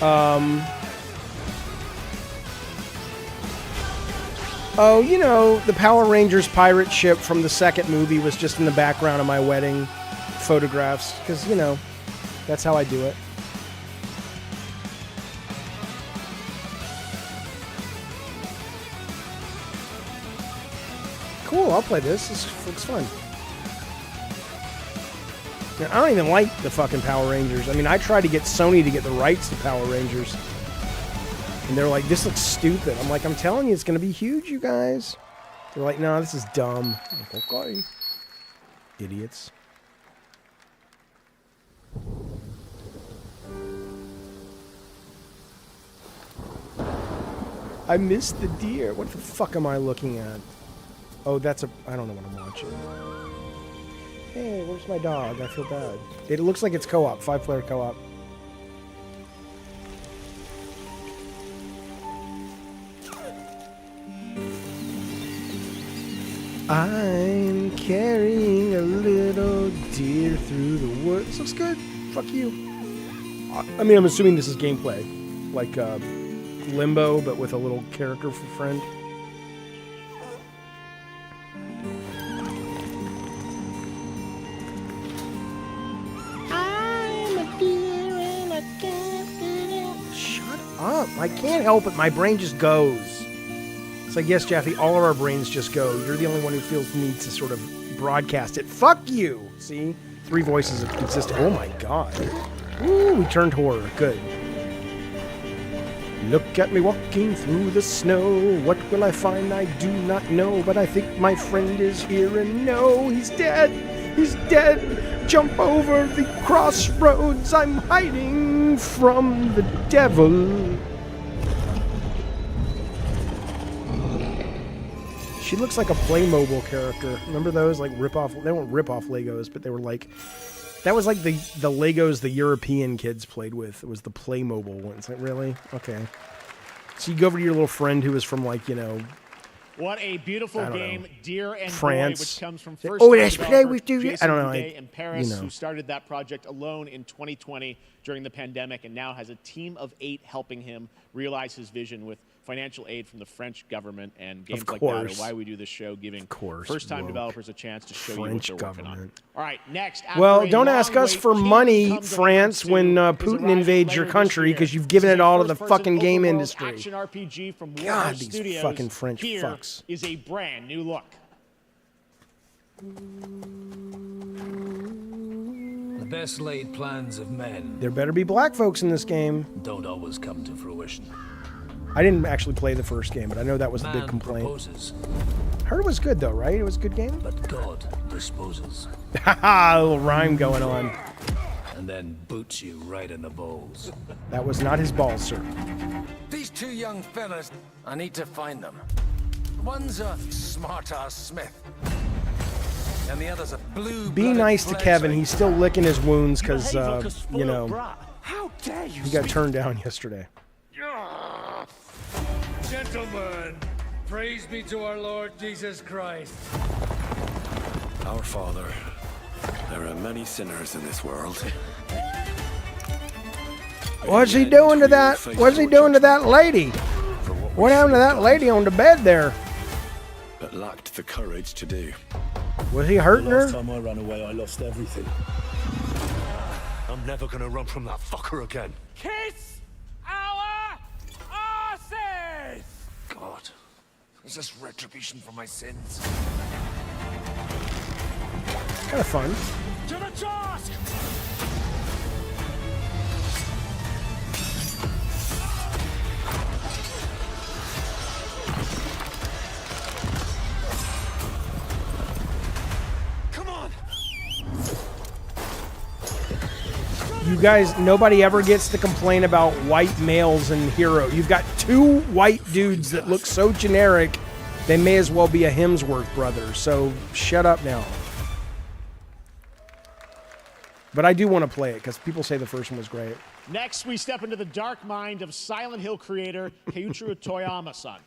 The Power Rangers pirate ship from the second movie was just in the background of my wedding photographs, because, that's how I do it. Cool, I'll play this. This looks fun. Now, I don't even like the fucking Power Rangers. I mean, I tried to get Sony to get the rights to Power Rangers. And they're like, this looks stupid. I'm like, I'm telling you, it's going to be huge, you guys. They're like, no, this is dumb. I'm like, okay. Idiots. I missed the deer. What the fuck am I looking at? Oh, I don't know what I'm watching. Hey, where's my dog? I feel bad. It looks like it's co-op, 5-player co-op. I'm carrying a little deer through the woods. This looks good. Fuck you. I mean, I'm assuming this is gameplay. Like Limbo, but with a little character for friend. I'm a deer and I can't get in. Shut up. I can't help it. My brain just goes. It's like, yes, Jaffe, all of our brains just go. You're the only one who feels the need to sort of broadcast it. Fuck you. See? 3 voices exist. Oh my god. Ooh, we turned horror. Good. Look at me walking through the snow. What will I find? I do not know. But I think my friend is here, and no, he's dead. He's dead. Jump over the crossroads. I'm hiding from the devil. She looks like a Playmobil character. Remember those? Like rip-off. They weren't rip-off Legos, but they were like... That was like the Legos the European kids played with. It was the Playmobil ones. Like, really? Okay. So you go over to your little friend who was from, like, What a beautiful game, Deer and France. Boy, which comes from First Oh, let's play developer with you. Jason I don't know. Boudet and Perez, who started that project alone in 2020 during the pandemic, and now has a team of 8 helping him realize his vision with financial aid from the French government, and games like course. that are why we do this show, giving first-time woke. developers a chance to show French you what they're working on. government. All right, next. Well, don't ask us for money, France, when Putin invades your country, because you've given it all to the fucking game industry. Action RPG from God, Warner these Studios. fucking French Here fucks. is a brand new look. The best laid plans of men There better be black folks in this game. don't always come to fruition. I didn't actually play the first game, but I know that was the big Man complaint. proposes, Heard it was good though, right? It was a good game. but God disposes, Haha, a little rhyme going on. and then boots you right in the balls. That was not his balls, sir. These two young fellas, I need to find them. One's a smart-ass Smith, and the other's a blue. Be nice to Kevin. He's still licking his wounds because, you know, How dare you? he got turned down yesterday. Gentlemen, praise be to our Lord Jesus Christ. Our Father, there are many sinners in this world. What's he doing to that? What's he doing to that lady? What happened to that lady on the bed there? But lacked the courage to do. Was he hurting her? Last time I ran away, I lost everything. I'm never gonna run from that fucker again. Kiss our asses! God, is this retribution for my sins? Kind of fun. To the task! Come on! You guys, nobody ever gets to complain about white males in Hero. You've got two white dudes that look so generic, they may as well be a Hemsworth brother. So shut up now. But I do want to play it because people say the first one was great. Next, we step into the dark mind of Silent Hill creator Keiichiro Toyama-san.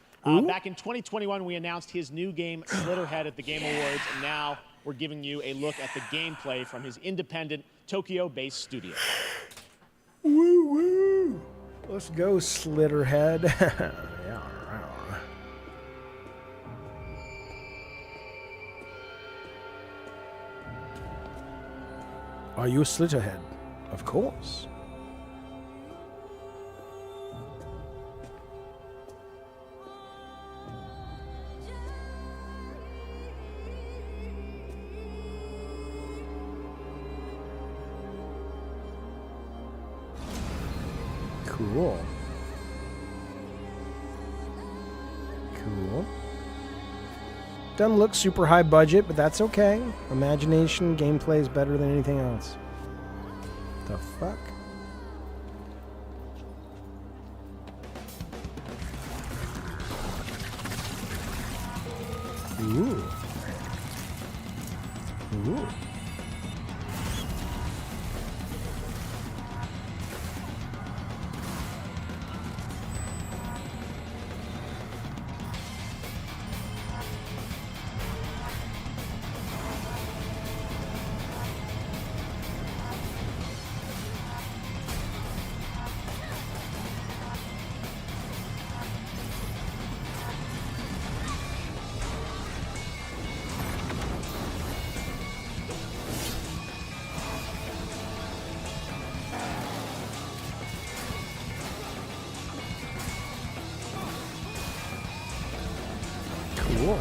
Back in 2021, we announced his new game, Slitterhead, at the Game Awards, and now we're giving you a look at the gameplay from his independent, Tokyo-based studio. Woo woo! Let's go, Slitterhead. Yeah. Are you a Slitterhead? Of course. Cool. Cool. Doesn't look super high budget, but that's okay. Imagination, gameplay is better than anything else. The fuck? Ooh. Ooh. Cool.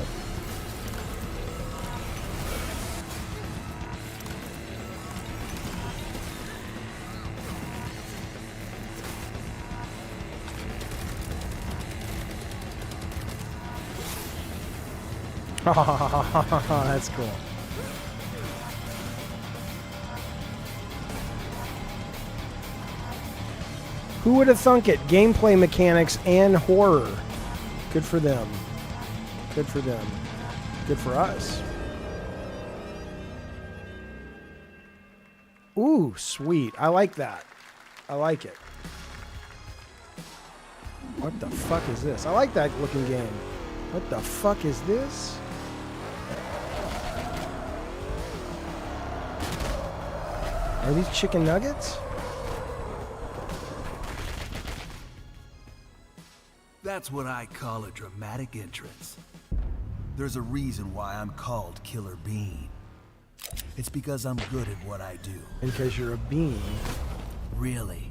That's cool. Who would have thunk it? Gameplay mechanics and horror. Good for them. Good for them. Good for us. Ooh, sweet. I like that. I like it. What the fuck is this? I like that looking game. What the fuck is this? Are these chicken nuggets? That's what I call a dramatic entrance. There's a reason why I'm called Killer Bean. It's because I'm good at what I do. Because you're a bean. Really?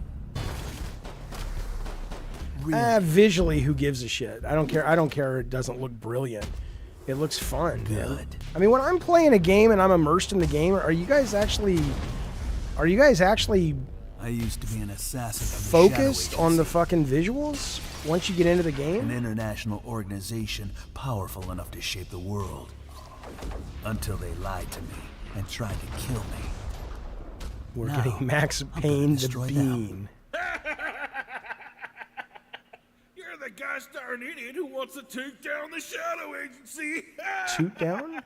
Visually, who gives a shit? I don't care. I don't care. It doesn't look brilliant. It looks fun. Good. Man. I mean, when I'm playing a game and I'm immersed in the game, are you guys actually? I used to be an assassin. Focused on the fucking visuals once you get into the game? An international organization powerful enough to shape the world. Until they lied to me and tried to kill me. We're getting Max Payne the Bean. You're the gosh darn idiot who wants to take down the Shadow Agency. Toot down?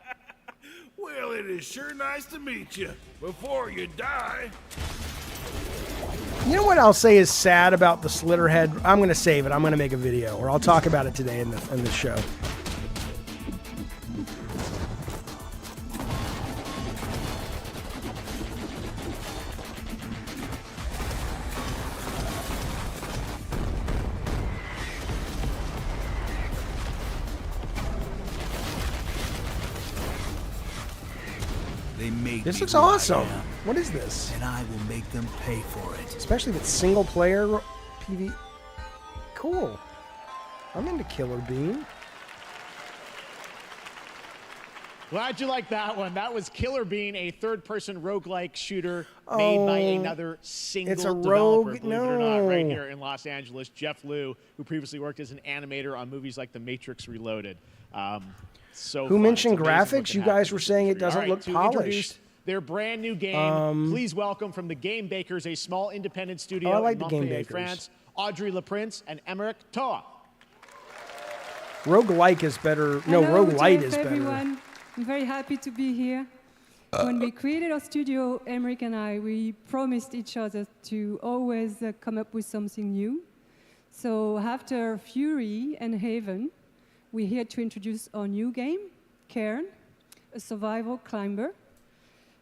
Well, it is sure nice to meet you. Before you die. You know what I'll say is sad about the Slitterhead? I'm going to save it. I'm going to make a video, or I'll talk about it today in the show. This looks awesome. What is this? And I will make them pay for it. Especially if it's single player PV. Cool. I'm into Killer Bean. Glad you like that one. That was Killer Bean, a third-person roguelike shooter made by another single it's a developer, rogue. believe it or not, right here in Los Angeles. Jeff Liu, who previously worked as an animator on movies like The Matrix Reloaded. Who mentioned graphics? You guys were saying it doesn't look polished. Their brand new game. Please welcome from the Game Bakers, a small independent studio in Montpellier, France, Audrey LaPrince and Emmerich Toa. Roguelike is better. No, roguelite is better. Everyone. I'm very happy to be here. When we created our studio, Emmerich and I, we promised each other to always come up with something new. So after Fury and Haven, we're here to introduce our new game, Cairn, a survival climber.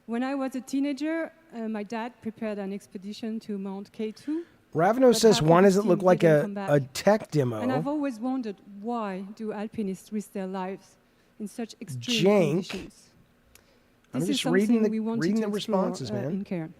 When I was a teenager, my dad prepared an expedition to Mount K2. Raveno says, why does it look like a tech demo? And I've always wondered, why do alpinists risk their lives in such extreme conditions? I'm just reading the responses, man. In Cairn.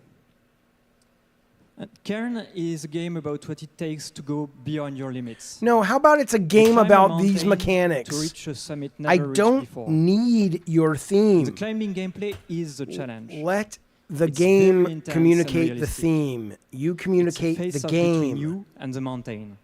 Cairn is a game about what it takes to go beyond your limits. No, how about it's a game about these mechanics? To reach a summit I never don't reached before. need your theme. The climbing gameplay is the challenge. Let the It's game very intense communicate and the realistic. theme. You communicate it's a the face-off game. between you and the mountain.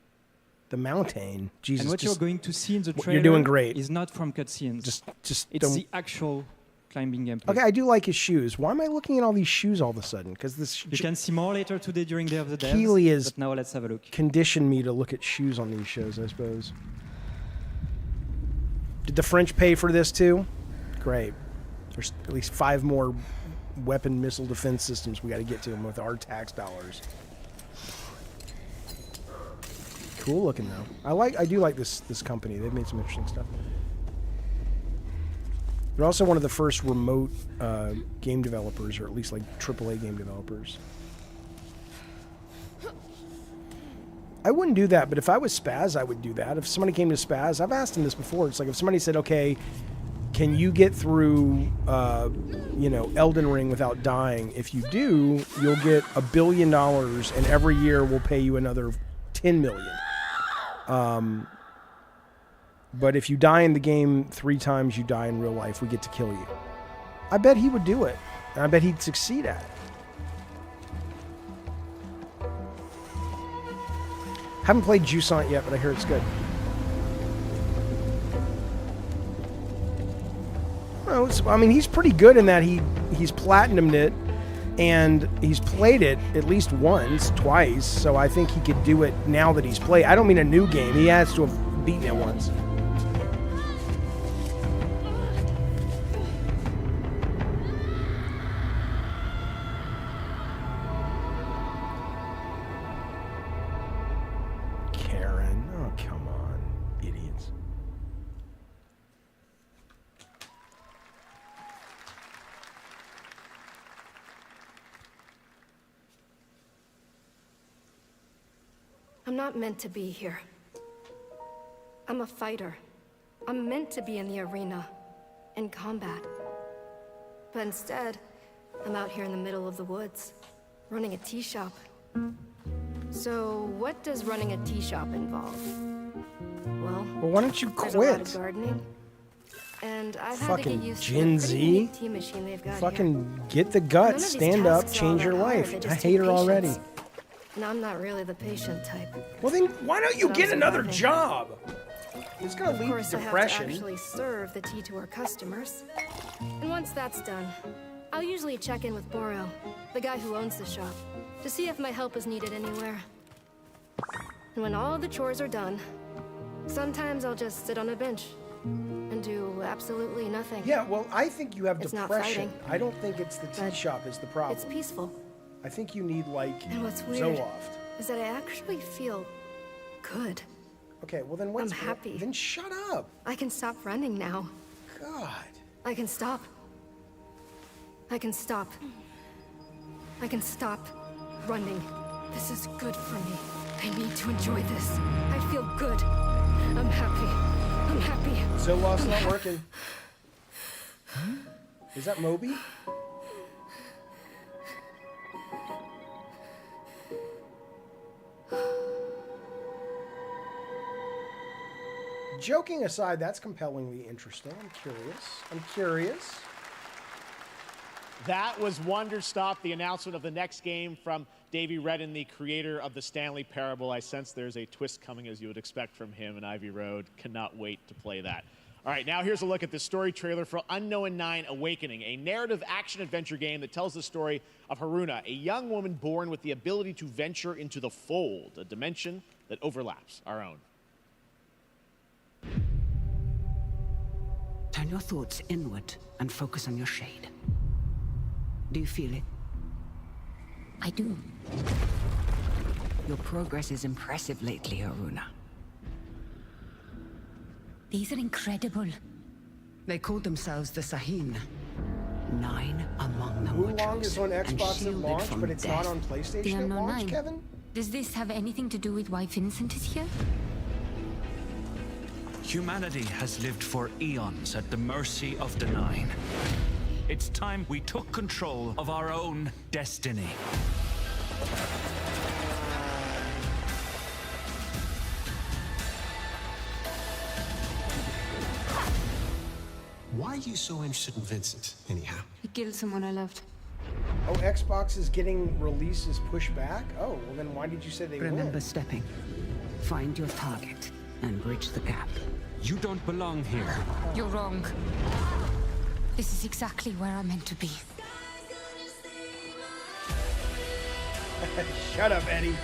The mountain, Jesus. And what you're going to see in the trailer you're doing great. is not from cutscenes. Just it's don't. the actual climbing gameplay. Okay, I do like his shoes. Why am I looking at all these shoes all of a sudden? Because this. You can see more later today during Day of the Devs. Keely is but now let's have a look. Conditioned me to look at shoes on these shows, I suppose. Did the French pay for this too? Great. There's at least 5 more weapon missile defense systems we got to get to them with our tax dollars. Cool looking though. I do like this company. They've made some interesting stuff. They're also one of the first remote game developers, or at least like AAA game developers. I wouldn't do that, but if I was Spaz, I would do that. If somebody came to Spaz, I've asked him this before. It's like if somebody said, "Okay, can you get through, Elden Ring without dying? If you do, you'll get $1 billion, and every year we'll pay you another 10 million." But if you die in the game 3 times, you die in real life. We get to kill you. I bet he would do it. And I bet he'd succeed at it. Haven't played Jusant yet, but I hear it's good. Well, he's pretty good in that he's platinumed it, and he's played it at least once, twice. So I think he could do it now that he's played. I don't mean a new game. He has to have beaten it once. I'm not meant to be here. I'm a fighter. I'm meant to be in the arena, in combat. But instead, I'm out here in the middle of the woods, running a tea shop. So, what does running a tea shop involve? Well, why don't you there's a lot of quit? gardening, and I've had to Fucking get used Gen to the pretty Z. unique tea machine they've got Fucking get the None guts, of these stand up, tasks are change all your that hard, life. they I just hate take her already. patience. And I'm not really the patient type. Well then, why don't you But get I'm another surviving. job? It's gonna Of lead course, to I have to depression. actually serve the tea to our customers. And once that's done, I'll usually check in with Boro, the guy who owns the shop, to see if my help is needed anywhere. And when all the chores are done, sometimes I'll just sit on a bench and do absolutely nothing. Yeah, well, I think you have It's not depression. fighting. I don't think it's the tea shop is the problem. It's peaceful. I think you need like And what's weird Zoloft. is that I actually feel good. Okay, well then what's I'm happy. Then shut up. I can stop running now. God. I can stop. I can stop. I can stop running. This is good for me. I need to enjoy this. I feel good. I'm happy. I'm happy. Zoloft's not working. Is that Moby? Joking aside, that's compellingly interesting. I'm curious. That was Wonderstop, the announcement of the next game from Davey Redden, the creator of the Stanley Parable. I sense there's a twist coming, as you would expect from him in Ivy Road. Cannot wait to play that. All right, now here's a look at the story trailer for Unknown 9 Awakening, a narrative action-adventure game that tells the story of Haruna, a young woman born with the ability to venture into the Fold, a dimension that overlaps our own. Turn your thoughts inward and focus on your shade. Do you feel it? I do. Your progress is impressive lately, Haruna. These are incredible. They called themselves the Sahin. 9 among them were Wukong is on chosen and Xbox at shielded launch, from but it's not death. on The PlayStation at Unknown launch, 9. Kevin? Does this have anything to do with why Vincent is here? Humanity has lived for eons at the mercy of the Nine. It's time we took control of our own destiny. Why are you so interested in Vincent, anyhow? He killed someone I loved. Oh, Xbox is getting releases pushed back? Oh, well then why did you say they Remember win? stepping. Find your target and bridge the gap. You don't belong here. You're wrong. This is exactly where I'm meant to be. Shut up, Eddie.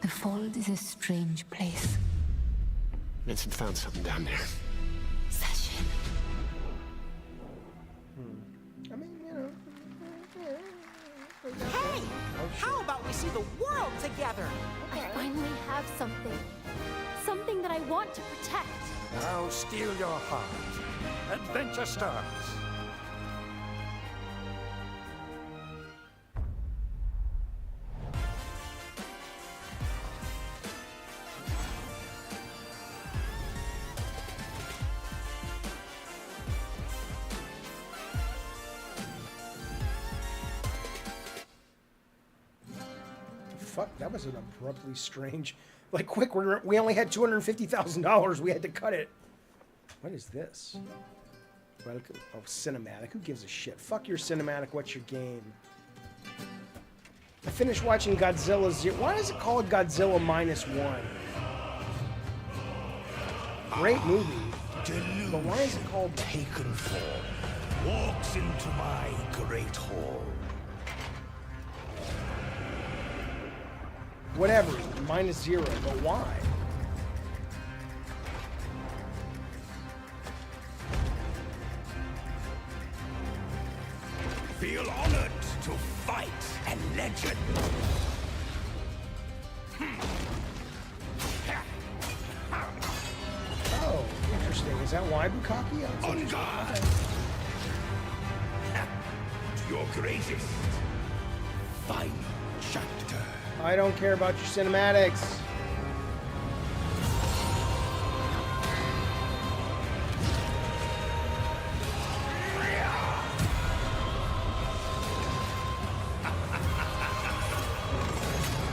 The Fold is a strange place. Vincent found something down there. Session. I mean, you know. Hey! How about we see the world together? I finally have something. Something that I want to protect. Now steel your heart. Adventure starts. Fuck, that was an abruptly strange. Like, quick, we only had $250,000. We had to cut it. What is this? Welcome. Oh, cinematic. Who gives a shit? Fuck your cinematic. What's your game? I finished watching Godzilla Zero. Why is it called Godzilla -1? Great movie. But why is it called Taken form walks into my great hall. Whatever, -0, but why? Feel honored to fight a legend. Oh, interesting. Is that why Bukaki? On guard. To your greatest final chapter. I don't care about your cinematics.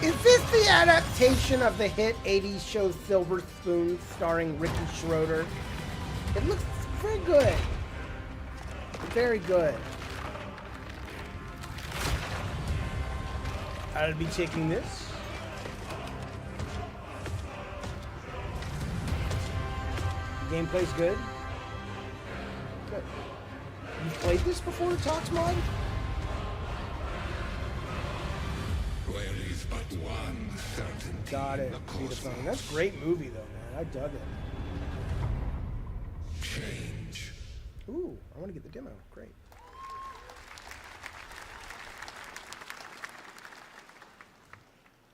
Is this the adaptation of the hit 80s show Silver Spoon starring Ricky Schroeder? It looks very good. Very good. I'll be taking this. Gameplay's good. Good. You've played this before, Talks Mod? There is but one certainty. Got it. That's a great movie, though, man. I dug it. Change. Ooh, I want to get the demo. Great.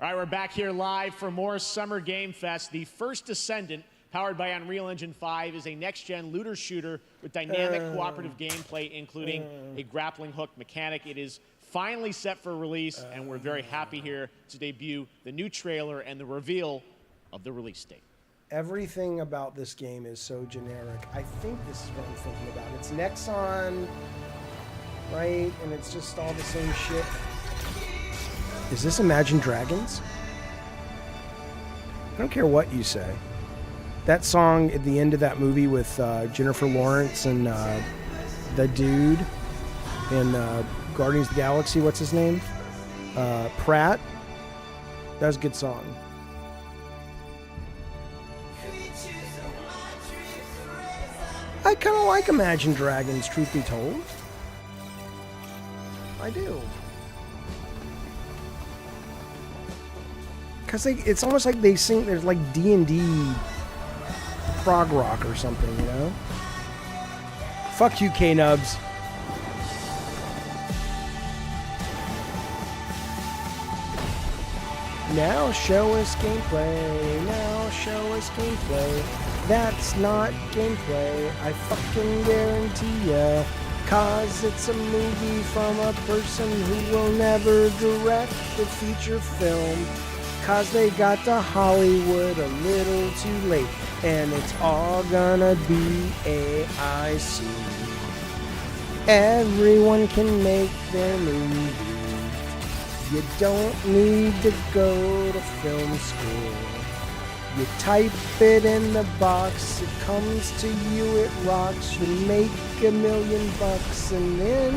All right, we're back here live for more Summer Game Fest. The First Descendant, powered by Unreal Engine 5, is a next-gen looter shooter with dynamic cooperative gameplay, including a grappling hook mechanic. It is finally set for release, and we're very happy here to debut the new trailer and the reveal of the release date. Everything about this game is so generic. I think this is what I'm thinking about. It's Nexon, right? And it's just all the same shit. Is this Imagine Dragons? I don't care what you say. That song at the end of that movie with Jennifer Lawrence and the dude in Guardians of the Galaxy, what's his name? Pratt. That was a good song. I kind of like Imagine Dragons, truth be told. I do. Because it's almost like they sing, there's like D&D prog rock or something, you know? Fuck you, K-Nubs. Now show us gameplay. Now show us gameplay. That's not gameplay, I fucking guarantee ya. Cause it's a movie from a person who will never direct a feature film. Cause they got to Hollywood a little too late. And it's all gonna be AIC. Everyone can make their movie. You don't need to go to film school. You type it in the box, it comes to you, it rocks. You make $1 million and then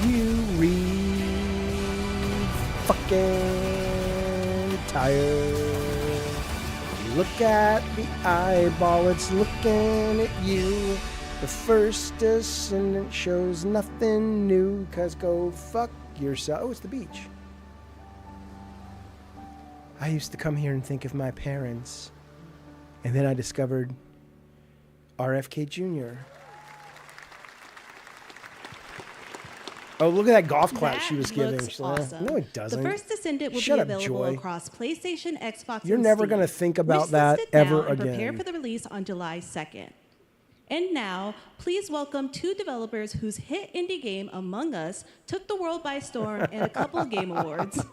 you read fucking tired. Look at the eyeball, it's looking at you. The First Descendant shows nothing new, cause go fuck yourself. Oh, it's the beach. I used to come here and think of my parents, and then I discovered RFK Jr. Oh, look at that golf clap she was giving. Awesome. No, it doesn't. The First Descendant will Shut be up, available Joy. across PlayStation, Xbox, You're and never Steam. going to think about Wishlist that it ever now and again. Prepare for the release on July 2nd. And now, please welcome two developers whose hit indie game, Among Us, took the world by storm in a couple of game awards.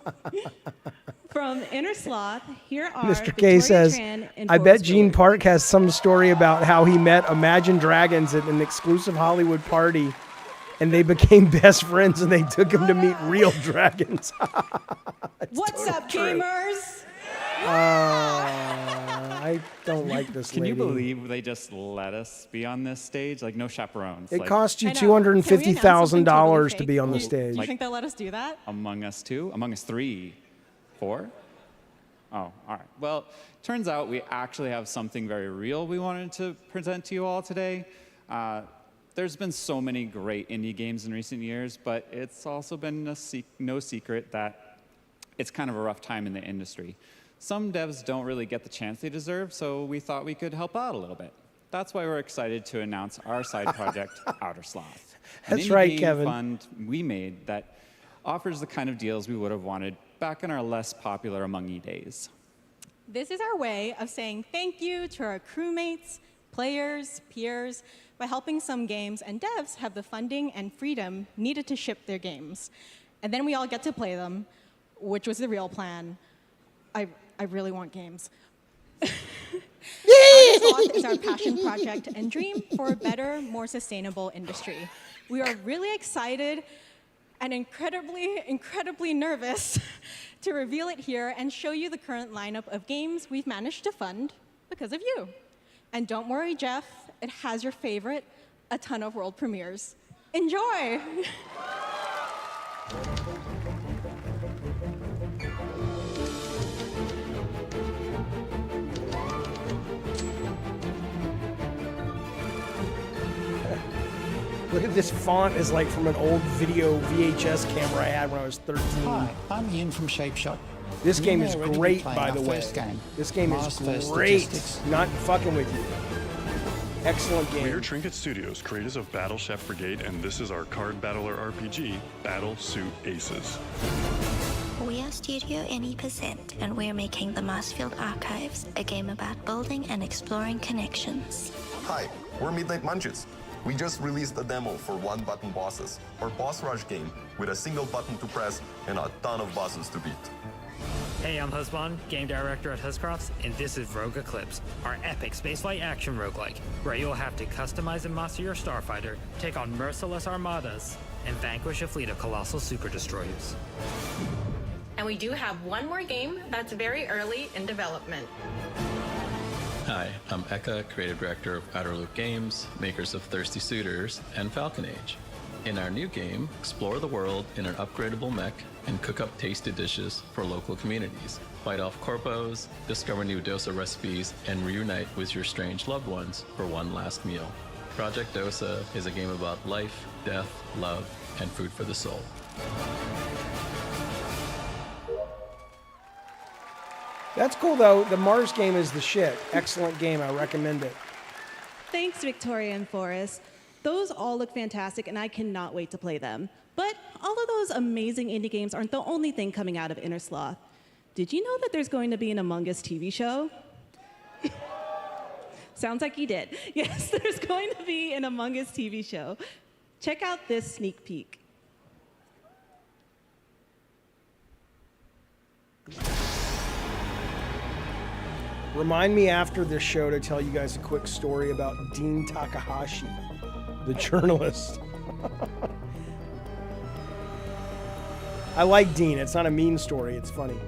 From Inner Sloth, here are Mr. K Victoria says, Tran and I bet Forrest Gene Willard. Park has some story about how he met Imagine Dragons at an exclusive Hollywood party, and they became best friends, and they took him to meet real dragons. What's up, gamers? I don't like this Can lady. you believe they just let us be on this stage? Like, no chaperones. It like, cost you I know. Can we announce something totally $250,000 to fake? be on the Do stage. you think they'll let us do that? Among Us 2? Among Us 3? 4? Oh, all right. Well, turns out we actually have something very real we wanted to present to you all today. There's been so many great indie games in recent years, but it's also been no secret that it's kind of a rough time in the industry. Some devs don't really get the chance they deserve, so we thought we could help out a little bit. That's why we're excited to announce our side project, Outer Sloth. That's right, Kevin. An indie game fund we made that offers the kind of deals we would have wanted back in our less popular Among Us days. This is our way of saying thank you to our crewmates, players, peers, by helping some games and devs have the funding and freedom needed to ship their games. And then we all get to play them, which was the real plan. I really want games. Sloth is our passion project and dream for a better, more sustainable industry. We are really excited and incredibly nervous to reveal it here and show you the current lineup of games we've managed to fund because of you. And don't worry, Jeff, it has your favorite, a ton of world premieres. Enjoy! Look at this font is like from an old video VHS camera I had when I was 13. Hi, I'm Ian from ShapeShot. This You game may is already be great, playing by our the way. first game, This game Mars is First great. Statistics. Not fucking with you. Excellent game. We're Trinket Studios, creators of Battle Chef Brigade, and this is our card battler RPG, Battle Suit Aces. We are Studio NE%, and we're making the Marsfield Archives, a game about building and exploring connections. Hi, we're Midnight Munches. We just released a demo for one-button bosses, our boss rush game with a single button to press and a ton of bosses to beat. Hey, I'm Husband, game director at Huscrafts, and this is Rogue Eclipse, our epic spaceflight action roguelike, where you'll have to customize and master your starfighter, take on merciless armadas, and vanquish a fleet of colossal super destroyers. And we do have one more game that's very early in development. Hi, I'm Eka, creative director of Outer Loop Games, makers of Thirsty Suitors and Falcon Age. In our new game, explore the world in an upgradable mech and cook up tasty dishes for local communities. Fight off corpos, discover new dosa recipes, and reunite with your strange loved ones for one last meal. Project Dosa is a game about life, death, love, and food for the soul. That's cool, though. The Mars game is the shit. Excellent game. I recommend it. Thanks, Victoria and Forrest. Those all look fantastic, and I cannot wait to play them. But all of those amazing indie games aren't the only thing coming out of Inner Sloth. Did you know that there's going to be an Among Us TV show? Sounds like you did. Yes, there's going to be an Among Us TV show. Check out this sneak peek. Remind me after this show to tell you guys a quick story about Dean Takahashi, the journalist. I like Dean. It's not a mean story. It's funny.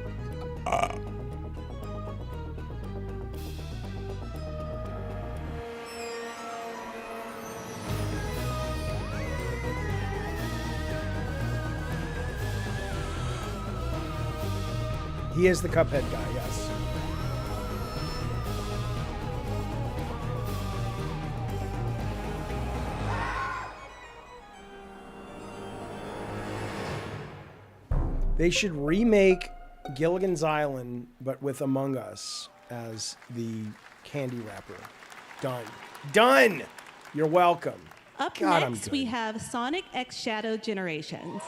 He is the Cuphead guy, yes. They should remake Gilligan's Island, but with Among Us as the candy wrapper. Done. Done! You're welcome. Up God, next, we have Sonic X Shadow Generations.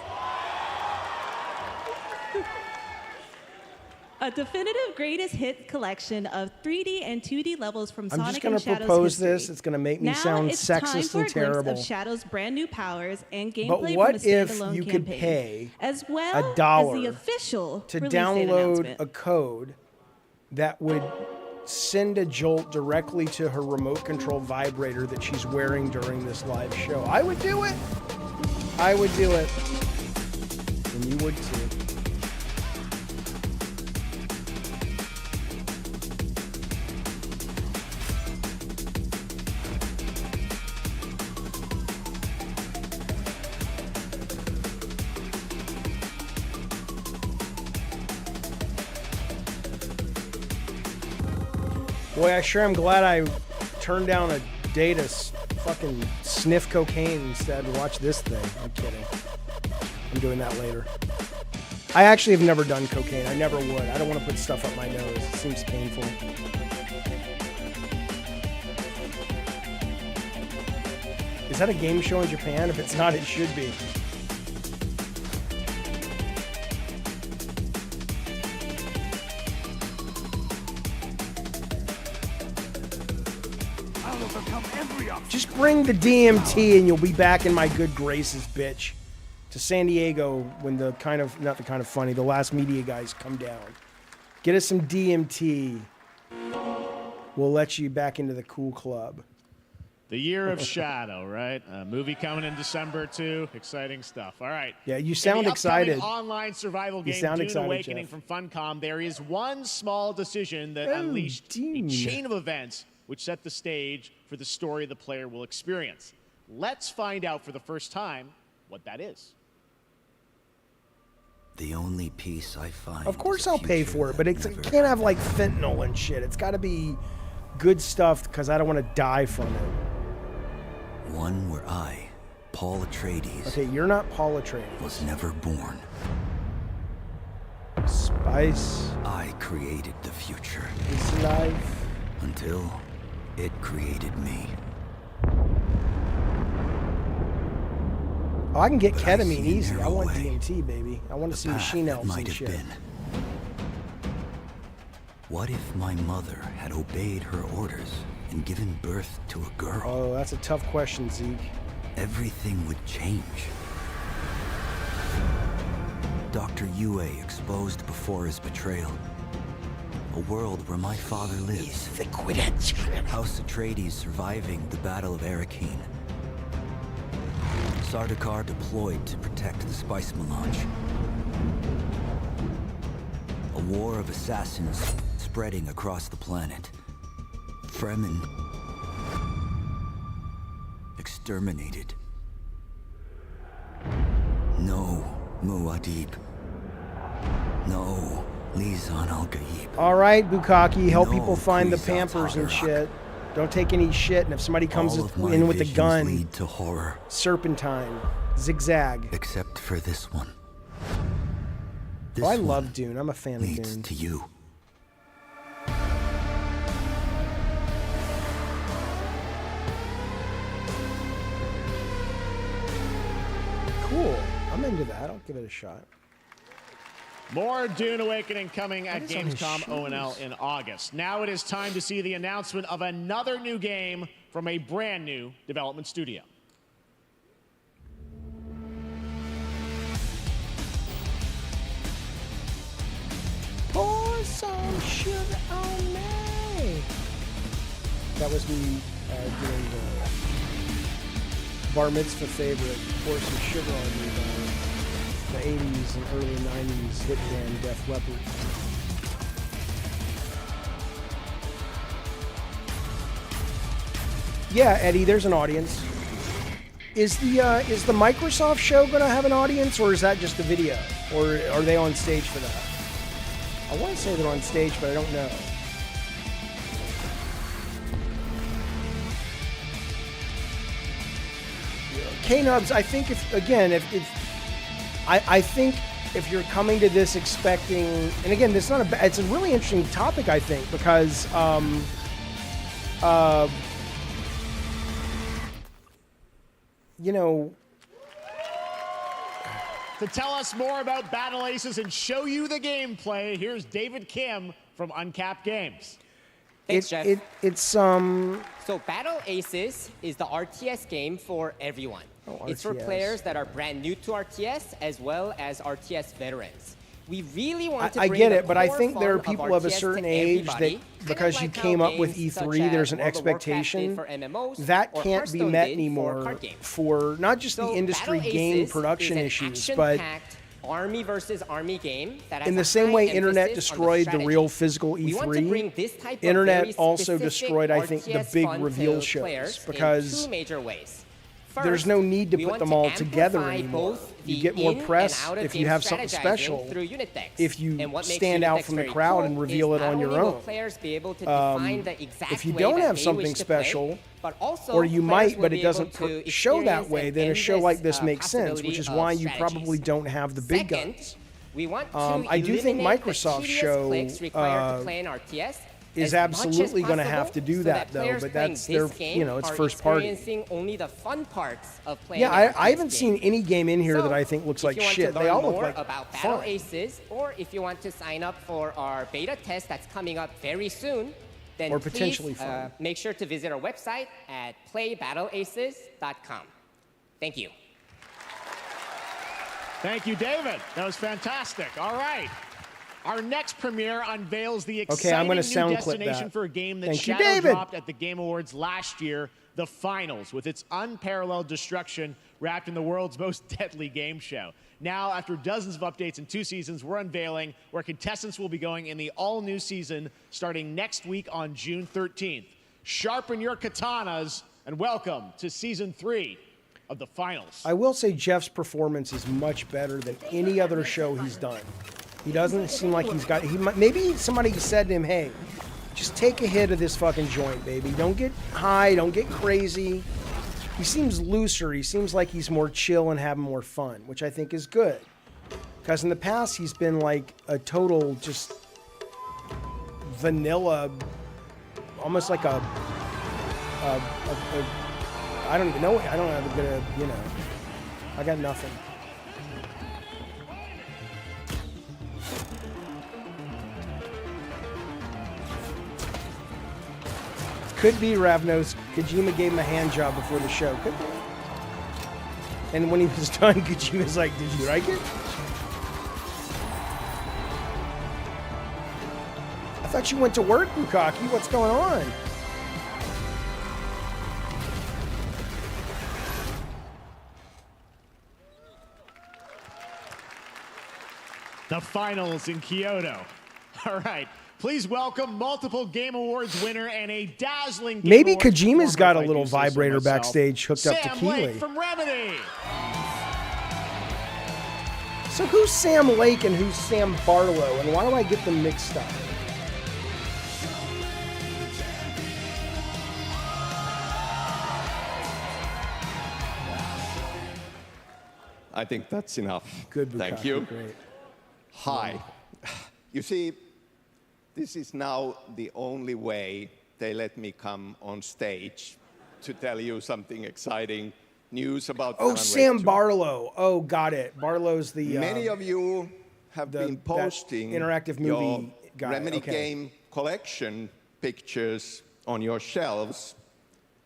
A definitive greatest hit collection of 3D and 2D levels from I'm Sonic just going and to Shadow's propose history. this. It's going to make me Now sound it's time sexist for and a glimpse terrible. of Shadow's brand new powers and gameplay But from what the if standalone you could campaign, pay as well $1 as the official to release date download announcement? a code that would send a jolt directly to her remote control vibrator that she's wearing during this live show? I would do it. I would do it. And you would too. Boy, I sure am glad I turned down a day to fucking sniff cocaine instead and watch this thing. I'm kidding. I'm doing that later. I actually have never done cocaine. I never would. I don't want to put stuff up my nose. It seems painful. Is that a game show in Japan? If it's not, it should be. I'll overcome every obstacle. Just bring the DMT and you'll be back in my good graces, bitch. To San Diego when the the last media guys come down. Get us some DMT. We'll let you back into the cool club. The Year of Shadow, right? A movie coming in December too. Exciting stuff. All right. Yeah, you sound excited. Online survival game Dune Awakening from Funcom. There is one small decision that unleashed a chain of events which set the stage for the story the player will experience. Let's find out for the first time what that is. The only peace I find. Of course I'll pay for it, but it can't have like fentanyl and shit. It's got to be good stuff because I don't want to die from it. One where I, Paul Atreides. Okay, you're not Paul Atreides. Was never born. Spice. I created the future. Is life. Until it created me. Oh, I can get ketamine easy. I want DMT, baby. I want to see machine elves and shit. What if my mother had obeyed her orders and given birth to a girl? Oh, that's a tough question, Zeke. Everything would change. Dr. Yue exposed before his betrayal. A world where my father lives. The Quidditch. House Atreides surviving the Battle of Arkham. Sardaukar deployed to protect the Spice Melange. A war of assassins spreading across the planet. Fremen exterminated. No Muad'Dib. No Lisan al-Gaib. All right, Bukaki, help people find the Kwisatz Pampers and Haderach. shit. Don't take any shit, and if somebody comes in with a gun, lead to horror. Serpentine, zigzag. Except for this one. Oh, I love Dune. I'm a fan of Leads Dune. to you. Cool. I'm into that. I'll give it a shot. More Dune Awakening coming at Gamescom ONL in August. Now it is time to see the announcement of another new game from a brand new development studio. Pour some sugar on me. That was me doing the bar mitzvah favorite, Pour Some Sugar on Me, the 80s and early 90s hit band Def Leppard. Yeah, Eddie, there's an audience. Is the Microsoft show going to have an audience, or is that just a video? Or are they on stage for that? I want to say they're on stage, but I don't know. K-Nubs, I think I think if you're coming to this expecting, and again, it's a really interesting topic, I think, because you know, to tell us more about Battle Aces and show you the gameplay, here's David Kim from Uncapped Games. Thanks, Jeff. So Battle Aces is the RTS game for everyone. It's for RTS. players that are brand new to RTS as well as RTS veterans. We really want to I bring get the it, but I core think there are fun people of a RTS certain to age everybody, that because kind you of like came how up with games E3, such there's an as World of Warcraft did expectation for MMOs that or can't be Hearthstone met did for anymore card games. for not just the industry Battle game Aces production is an issues, but action-packed army versus army game that has in a the same high way internet emphasis on destroyed the strategy. real physical We want to bring E3, this type of internet very also specific destroyed, I think, the RTS big fun reveal to players shows in because two major ways. there's First, no need to we put want them to all together amplify anymore. both You the get more in- press and if you out-of-game have something strategizing special. through unit decks. If you And what makes stand unit out decks from the very crowd cool and reveal is it on not your only will own. players be able to define the exact If you way don't that have they something wish to play, special, but also or you players might, will but be it doesn't able to show that experience way, an then a show like endless, this makes sense, which is possibility why of you strategies. probably don't have the big Second, guns. we want to I do think eliminate the Microsoft's tedious show clicks required to play an RTS is as much as absolutely going to possible have to do so that, though. players But playing that's this their, game it's are first party. experiencing only the fun parts of playing Yeah, an I haven't RTS seen game. any game in here So, that I think looks like if you want shit. to They learn all look more like about Battle fun. Aces, or if you want to sign up for our beta test that's coming up very soon, then or potentially please, fun. make sure to visit our website at playbattleaces.com. Thank you. Thank you, David. That was fantastic. All right. Our next premiere unveils the exciting new destination for a game that shadow dropped at the Game Awards last year, the Finals, with its unparalleled destruction wrapped in the world's most deadly game show. Now, after dozens of updates in 2 seasons, we're unveiling where contestants will be going in the all-new season starting next week on June 13th. Sharpen your katanas and welcome to Season 3 of the Finals. I will say Jeff's performance is much better than any other show he's done. He doesn't seem like he's got... Maybe somebody said to him, hey, just take a hit of this fucking joint, baby. Don't get high. Don't get crazy. He seems looser. He seems like he's more chill and having more fun, which I think is good. Because in the past, he's been like a total just vanilla, almost like a I don't even know. I don't have a good, I got nothing. Could be Ravnos. Kojima gave him a hand job before the show. Could be. And when he was done, Kojima was like, did you like it? I thought you went to work, Bukaki. What's going on? The Finals in Kyoto. All right. Please welcome multiple Game Awards winner and a dazzling Game Maybe Awards Kojima's got a performer, little if I do say so vibrator myself, backstage hooked up to Sam Keeley. Lake from Remedy. So who's Sam Lake and who's Sam Barlow, and why do I get them mixed up? I think that's enough. Good, Bukaki. Thank you. Great. Hi. You see, this is now the only way they let me come on stage to tell you something exciting news about Oh, Alan Wake Sam 2. Barlow. Oh, got it. Barlow's the... Many of you have been posting interactive your movie guy. Remedy Okay. game collection pictures on your shelves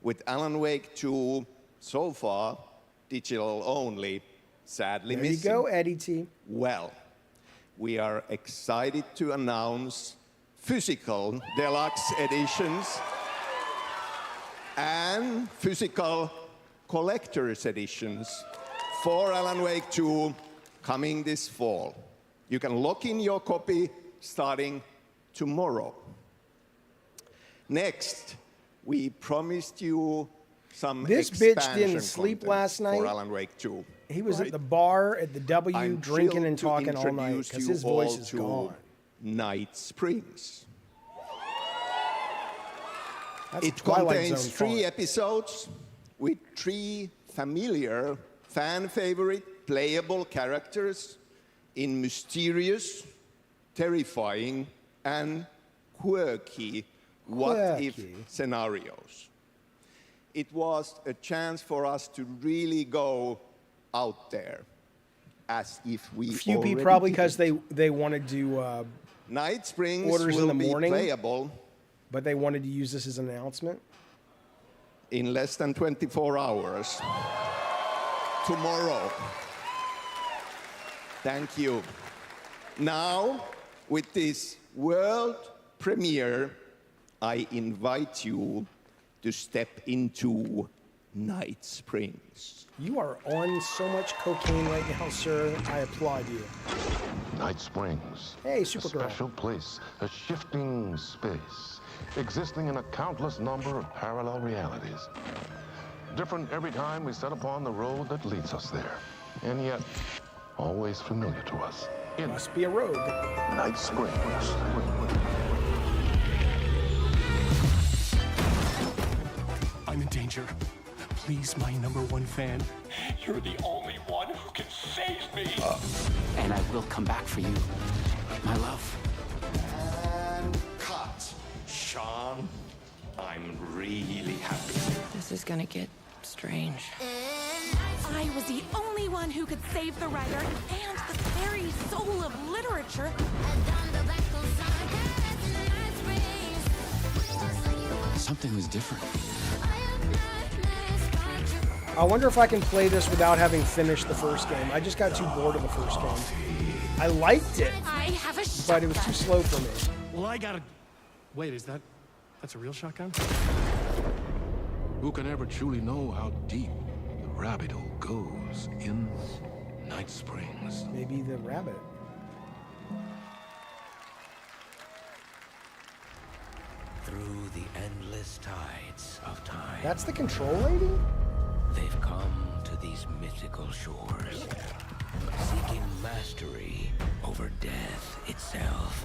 with Alan Wake 2 so far digital only, sadly There you missing. go, Eddie T. Well, we are excited to announce physical deluxe editions and physical collector's editions for Alan Wake 2 coming this fall. You can lock in your copy starting tomorrow. Next, we promised you some This bitch expansion didn't sleep content last night. for Alan Wake 2. He was Right. at the bar at the W I'm drinking thrilled and to talking all night introduce because you his voice all is to gone. Night Springs. That's It Twilight contains Zone 3 font. episodes with 3 familiar, fan-favorite playable characters in mysterious, terrifying, and quirky what-if scenarios. It was a chance for us to really go out there, as if we Few already people probably did because it. they wanted to Night Springs orders will in the be morning, playable but they wanted to use this as an announcement. in less than 24 hours. Tomorrow. Thank you. Now, with this world premiere, I invite you to step into Night Springs. You are on so much cocaine right now, sir. I applaud you. Night Springs. Hey, A Supergirl. special place, a shifting space, existing in a countless number of parallel realities. Different every time we set upon the road that leads us there, and yet always familiar to us. It must be a road. Night Springs. I'm in danger. Please, my #1 fan. You're the only one who can save me. And I will come back for you, my love. And cut. Sean, I'm really happy. This is gonna get strange. I was the only one who could save the writer and the very soul of literature. Something was different. I wonder if I can play this without having finished the first game. I just got too bored of the first game. I liked it, but it was too slow for me. Well, I gotta... Wait, that's a real shotgun? Who can ever truly know how deep the rabbit hole goes in Night Springs? Maybe the rabbit. Through the endless tides of time. That's the control lady? They've come to these mythical shores, seeking mastery over death itself.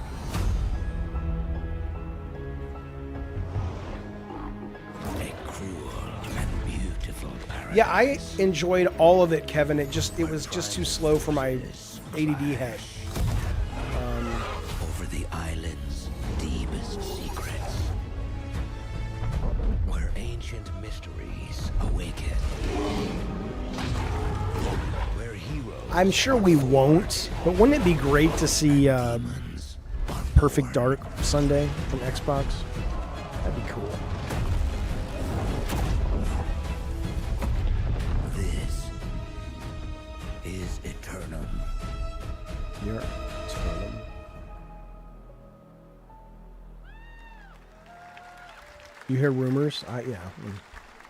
A cruel and beautiful paradise. Yeah, I enjoyed all of it, Kevin. It was just too slow for my ADD head. Over the island's deepest secrets, where ancient mysteries awaken. Where heroes... I'm sure we won't, but wouldn't it be great to see Perfect Dark Sunday from Xbox? That'd be cool. This is Aeternum. You're Aeternum. You hear rumors? Yeah.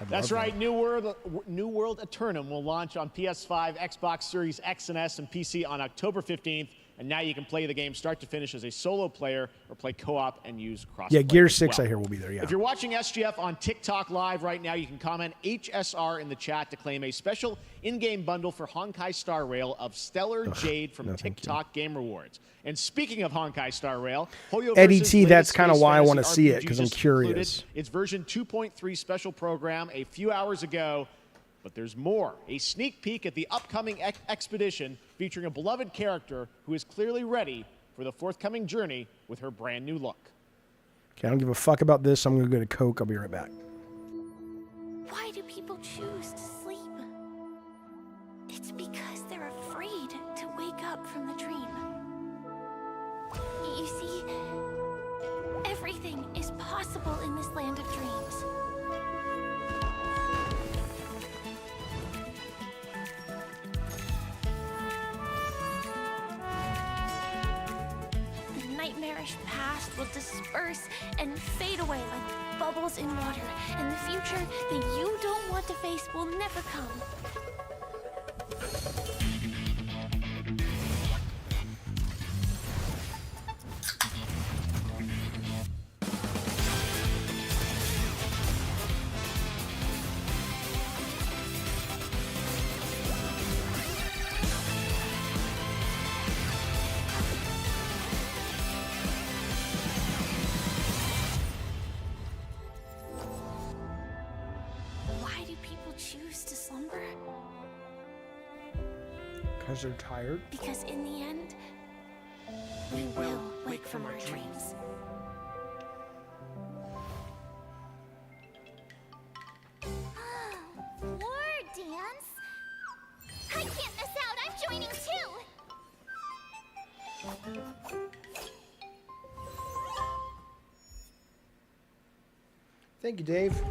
That's right. New World Aeternum will launch on PS5, Xbox Series X and S, and PC on October 15th. And now you can play the game start to finish as a solo player or play co-op and use crossplay. Yeah, Gear as 6 well. I hear will be there, yeah. If you're watching SGF on TikTok Live right now, you can comment HSR in the chat to claim a special in-game bundle for Honkai Star Rail of Stellar Jade from TikTok Game Rewards. And speaking of Honkai Star Rail, Hoyo Eddie versus T, that's latest kind of space why I want to fantasy see it, RPG because I'm just curious. concluded its version 2.3 special program a few hours ago. But there's more. A sneak peek at the upcoming expedition featuring a beloved character who is clearly ready for the forthcoming journey with her brand new look. Okay, I don't give a fuck about this. I'm going to go to Coke. I'll be right back. Why do people choose to sleep? It's because they're afraid to wake up from the dream. You see, everything is possible in this land of dreams. The nightmarish past will disperse and fade away like bubbles in water, and the future that you don't want to face will never come. Why do people choose to slumber? Because they're tired? Because in the end, we will wake from our dreams. War dance? I can't miss out. I'm joining too. Thank you, Dave.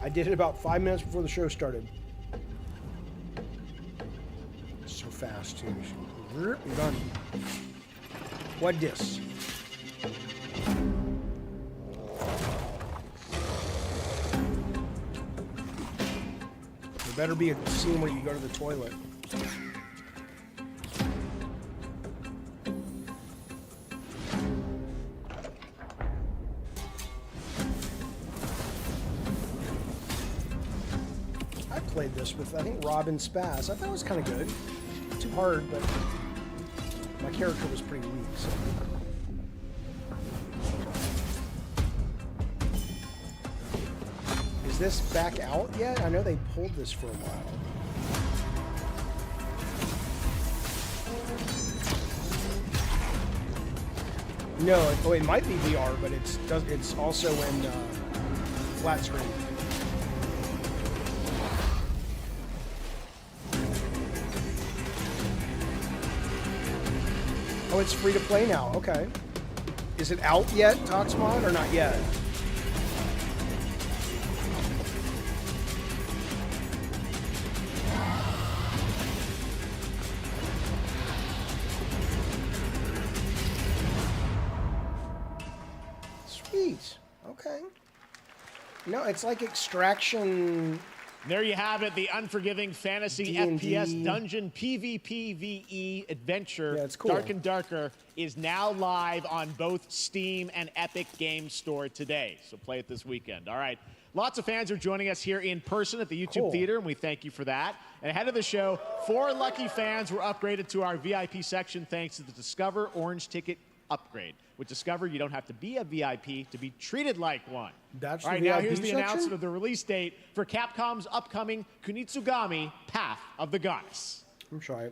I did it about 5 minutes before the show started. So fast, too. You're done. What dis? There better be a scene where you go to the toilet. I played this with, I think, Robin Spaz. I thought it was kind of good. Too hard, but my character was pretty weak, so. Is this back out yet? I know they pulled this for a while. No, it might be VR, but it's also in flat screen. Oh, it's free to play now. Okay. Is it out yet, Toxmod, or not yet? No, it's like Extraction. There you have it, the unforgiving fantasy D&D. FPS dungeon PvPvE adventure. Yeah, it's cool. Dark and Darker is now live on both Steam and Epic Games Store today. So play it this weekend. All right. Lots of fans are joining us here in person at the YouTube Theater, and we thank you for that. And ahead of the show, 4 lucky fans were upgraded to our VIP section thanks to the Discover Orange Ticket upgrade. With Discover, you don't have to be a VIP to be treated like one. That's all right, the now VIP here's the section? announcement of the release date for Capcom's upcoming Kunitsu-Gami Path of the Goddess. I'm sorry.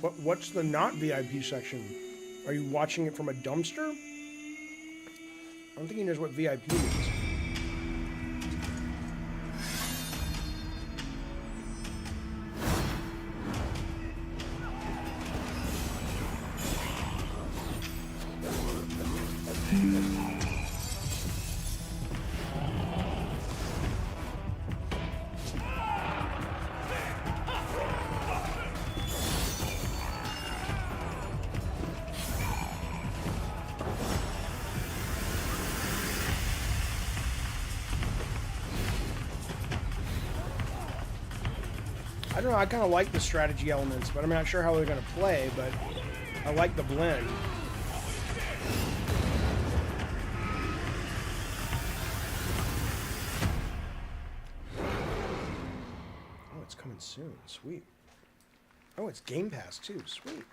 What's the not VIP section? Are you watching it from a dumpster? I don't think he knows what VIP means. I don't know, I kind of like the strategy elements, but I'm not sure how they're going to play, but I like the blend. Oh, it's coming soon. Sweet. Oh, it's Game Pass, too. Sweet.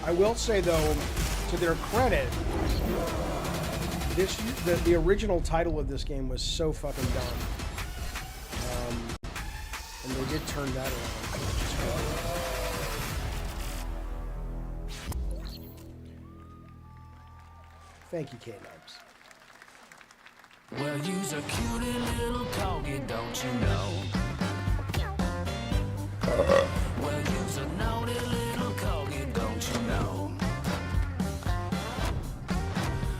I will say, though, to their credit, the original title of this game was so fucking dumb. And they did turn that around. Thank you, K-Nubs. Well, you's a cutie little corgi, don't you know? Well, you's a naughty little corgi, don't you know?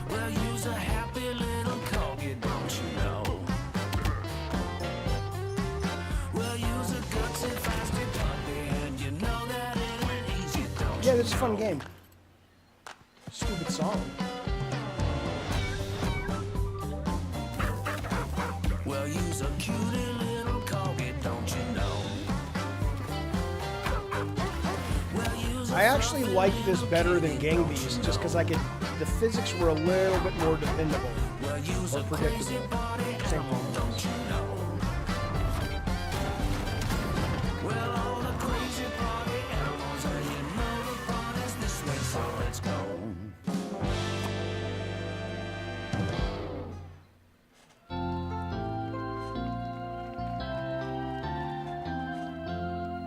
Well, you's a happy little corgi, don't you know? Well, you's a gutsy, fasty puppy, and you know that it ain't easy, don't Yeah, you this is a fun know? game. Stupid song. Well, you's a cutie little corgi, don't you know? Well, you's a I actually like this better than Gang Beast, just because the physics were a little bit more dependable or predictable. Same thing. don't you know? Well, all the crazy party animals, and you know the party's this way, so let's go.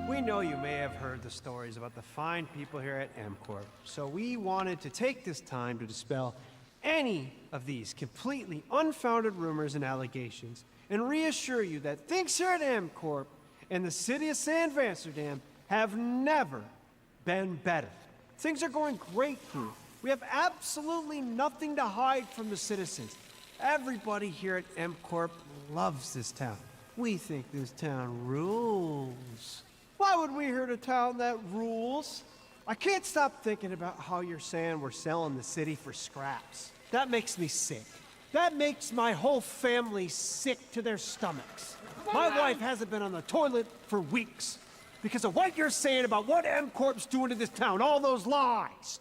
We know you may have heard the stories about the fine people here at MCorp, so we wanted to take this time to dispel any of these completely unfounded rumors and allegations and reassure you that things here at MCorp and the city of San Vansterdam have never been better. Things are going great here. We have absolutely nothing to hide from the citizens. Everybody here at MCorp loves this town. We think this town rules. Why would we hurt a town that rules? I can't stop thinking about how you're saying we're selling the city for scraps. That makes me sick. That makes my whole family sick to their stomachs. My wife hasn't been on the toilet for weeks because of what you're saying about what MCorp's doing to this town, all those lies.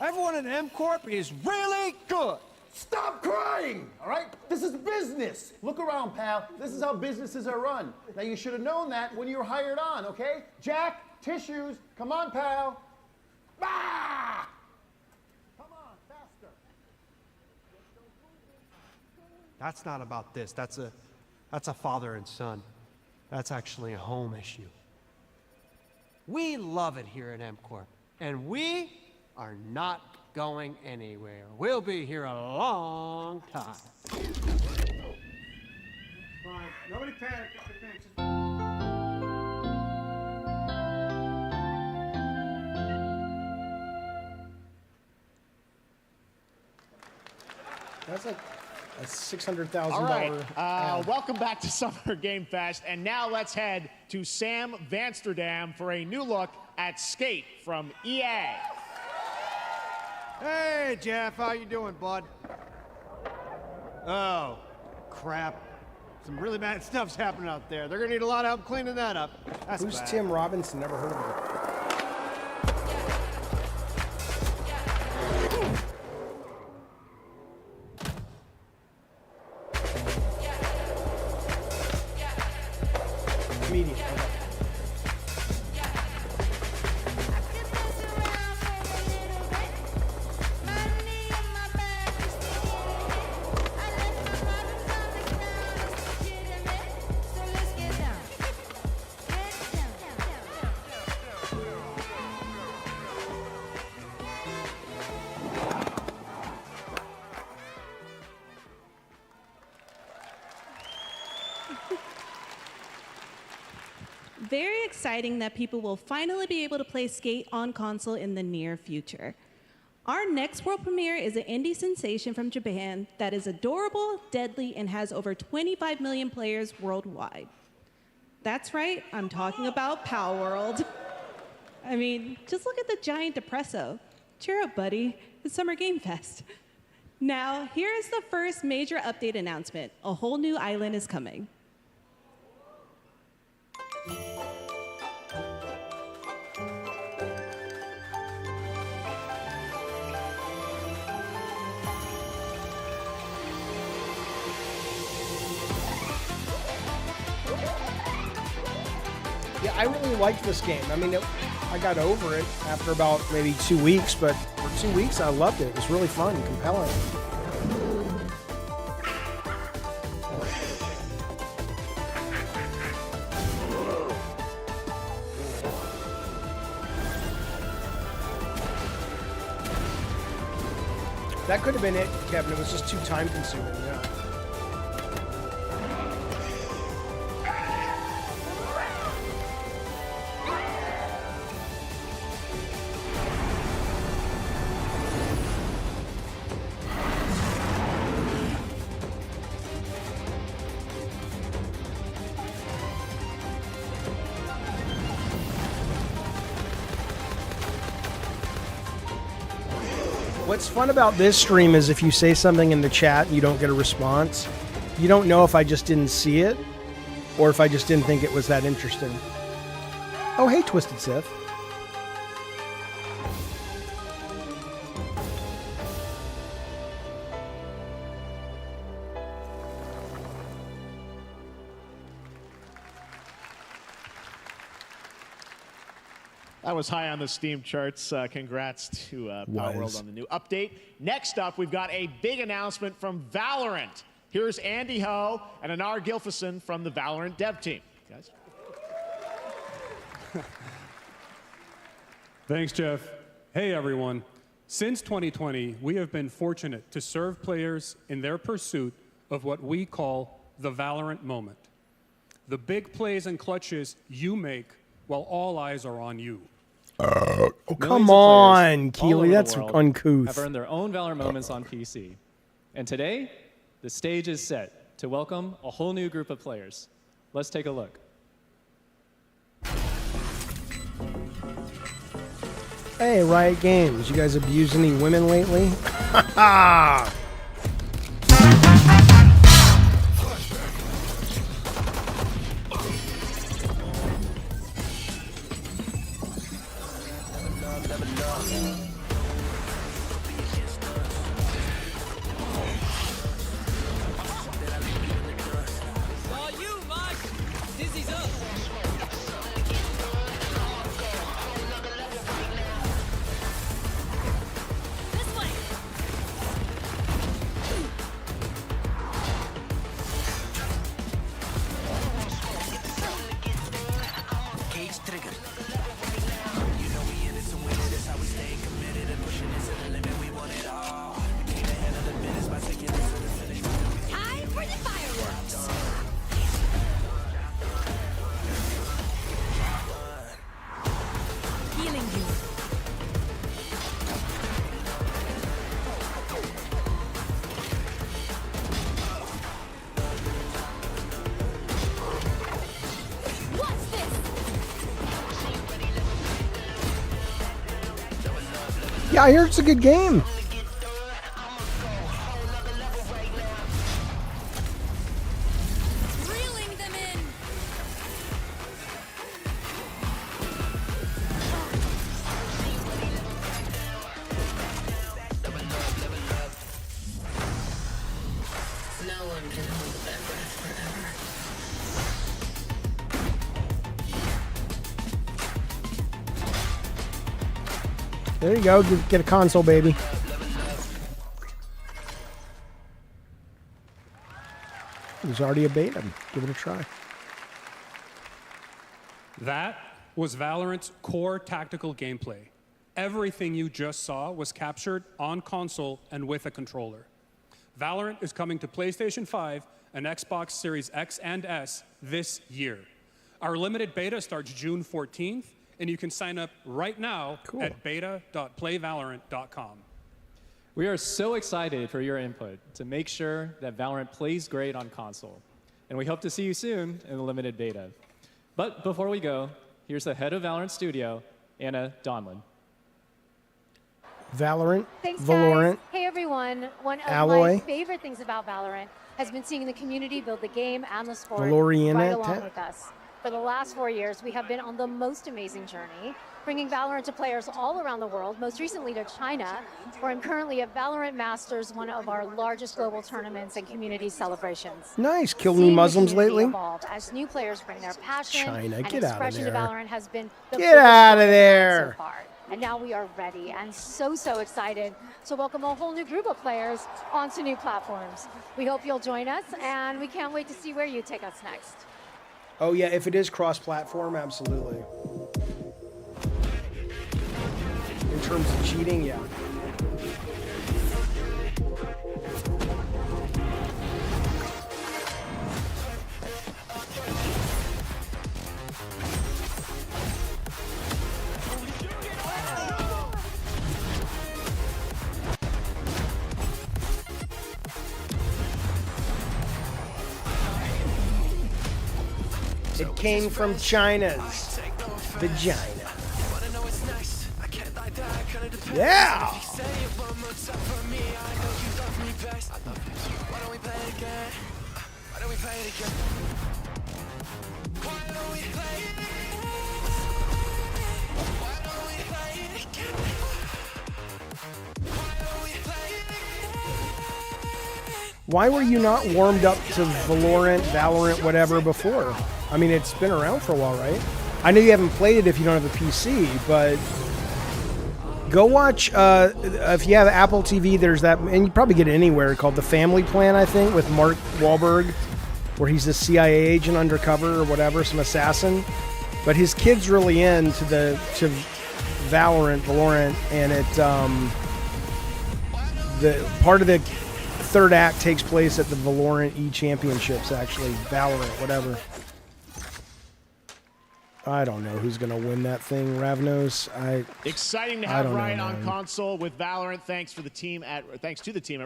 Everyone at MCorp is really good. Stop crying, all right? This is business. Look around, pal. This is how businesses are run. Now, you should have known that when you were hired on, okay? Jack, tissues. Come on, pal. Ah! Come on, faster. That's not about this. That's a father and son. That's actually a home issue. We love it here at MCorp, and we are not going anywhere. We'll be here a long time. Fine. Nobody panic. Nobody panic. That's like a $600,000. All right, welcome back to Summer Game Fest, and now let's head to Sam Vansterdam for a new look at Skate from EA. Hey, Jeff, how you doing, bud? Oh, crap. Some really bad stuff's happening out there. They're gonna need a lot of help cleaning that up. That's Who's bad. Tim Robinson? Never heard of him. Comedian. Very exciting that people will finally be able to play Skate on console in the near future. Our next world premiere is an indie sensation from Japan that is adorable, deadly, and has over 25 million players worldwide. That's right, I'm talking about Palworld. I mean, just look at the giant depresso. Cheer up, buddy. It's Summer Game Fest. Now, here is the first major update announcement. A whole new island is coming. Yeah, I really liked this game. I mean, I got over it after about maybe 2 weeks, but for 2 weeks, I loved it. It was really fun, compelling. That could have been it, Kevin. It was just too time-consuming, yeah. What's fun about this stream is if you say something in the chat and you don't get a response, you don't know if I just didn't see it or if I just didn't think it was that interesting. Oh, hey, Twisted Sith. That was high on the Steam charts. Congrats to Palworld on the new update. Next up, we've got a big announcement from Valorant. Here's Andy Ho and Anar Gilfison from the Valorant dev team. Guys. Thanks, Jeff. Hey, everyone. Since 2020, we have been fortunate to serve players in their pursuit of what we call the Valorant moment. The big plays and clutches you make while all eyes are on you. Oh, come on, Keely. That's have uncouth. earned their own Valorant moments on PC. And today, the stage is set to welcome a whole new group of players. Let's take a look. Hey, Riot Games. You guys abused any women lately? Ha Yeah, I hear it's a good game. Reeling them in. No one can hold their breath forever. There you go. Get a console, baby. There's already a beta. Give it a try. That was Valorant's core tactical gameplay. Everything you just saw was captured on console and with a controller. Valorant is coming to PlayStation 5 and Xbox Series X and S this year. Our limited beta starts June 14th, and you can sign up right now at beta.playvalorant.com. We are so excited for your input to make sure that Valorant plays great on console. And we hope to see you soon in the limited beta. But before we go, here's the head of Valorant Studio, Anna Donlin. Valorant, Thanks, Valorant, guys. Hey, everyone. One of Alloy. my favorite things about Valorant has been seeing the community build the game and the sport Valorian right at along 10. with us. For the last 4 years, we have been on the most amazing journey, bringing Valorant to players all around the world, most recently to China, where I'm currently at Valorant Masters, one of our largest global tournaments and community celebrations. Nice. Killed any Seeing the Muslims community lately? evolve as new players bring their passion China, and get outta expression to there. Valorant has been the Get biggest outta storyline there. So far. And now we are ready and so excited to welcome a whole new group of players onto new platforms. We hope you'll join us, and we can't wait to see where you take us next. Oh yeah, if it is cross-platform, absolutely. In terms of cheating, yeah. It came from China's vagina. Yeah! Why were you not warmed up to Valorant, whatever before? I mean, it's been around for a while, right? I know you haven't played it if you don't have a PC, but go watch, if you have Apple TV, there's that, and you probably get it anywhere, called The Family Plan, I think, with Mark Wahlberg, where he's a CIA agent undercover or whatever, some assassin. But his kid's really into to Valorant, and it, the part of the third act takes place at the Valorant E-Championships, actually. Valorant, whatever. I don't know who's going to win that thing, Ravnos. Exciting to I have don't know, Riot on man. console with Valorant. Thanks to the team at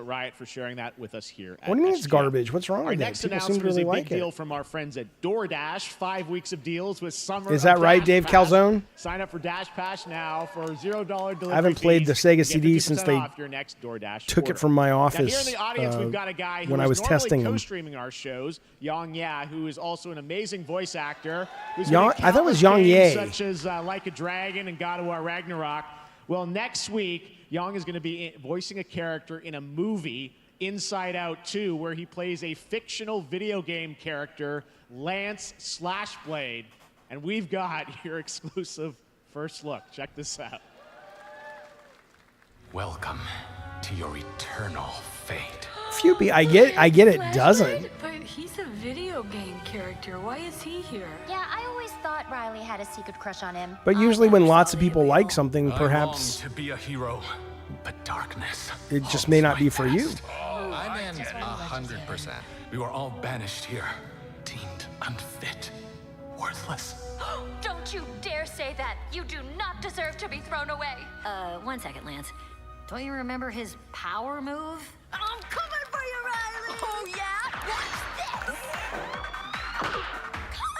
Riot for sharing that with us here. What do you mean it's garbage? What's wrong Our with it? next People seem announcement to really is a like big deal it. from our friends at DoorDash. 5 weeks of deals with summer. Is that of right, Dash Dave Pass. Calzone? Sign up for Dash Pass now for $0 delivery. I haven't played the fees. Sega You get CD 50% since they off your next DoorDash took order. it from my Now, office here in the audience, we've got a guy who when I is was normally testing them. co-streaming our shows, Yang Ya, who is also an amazing voice actor. Who's Yang- been in I thought it was countless Yang games Ye. such as Like a Dragon and God of War Ragnarok. Well, next week, Yang is going to be voicing a character in a movie, Inside Out 2, where he plays a fictional video game character, Lance Slashblade. And we've got your exclusive first look. Check this out. Welcome to your eternal fate. Phoebe, I get it doesn't. But he's a video game character. Why is he here? Yeah, I always thought Riley had a secret crush on him. But usually when lots of people like something, I perhaps long to be a hero, but darkness. it just may not be for you. I'm in 100%. We were all banished here, deemed unfit, worthless. Don't you dare say that. You do not deserve to be thrown away. 1 second, Lance. Don't you remember his power move? I'm coming for you, Riley. Oh, yeah? What's this? Come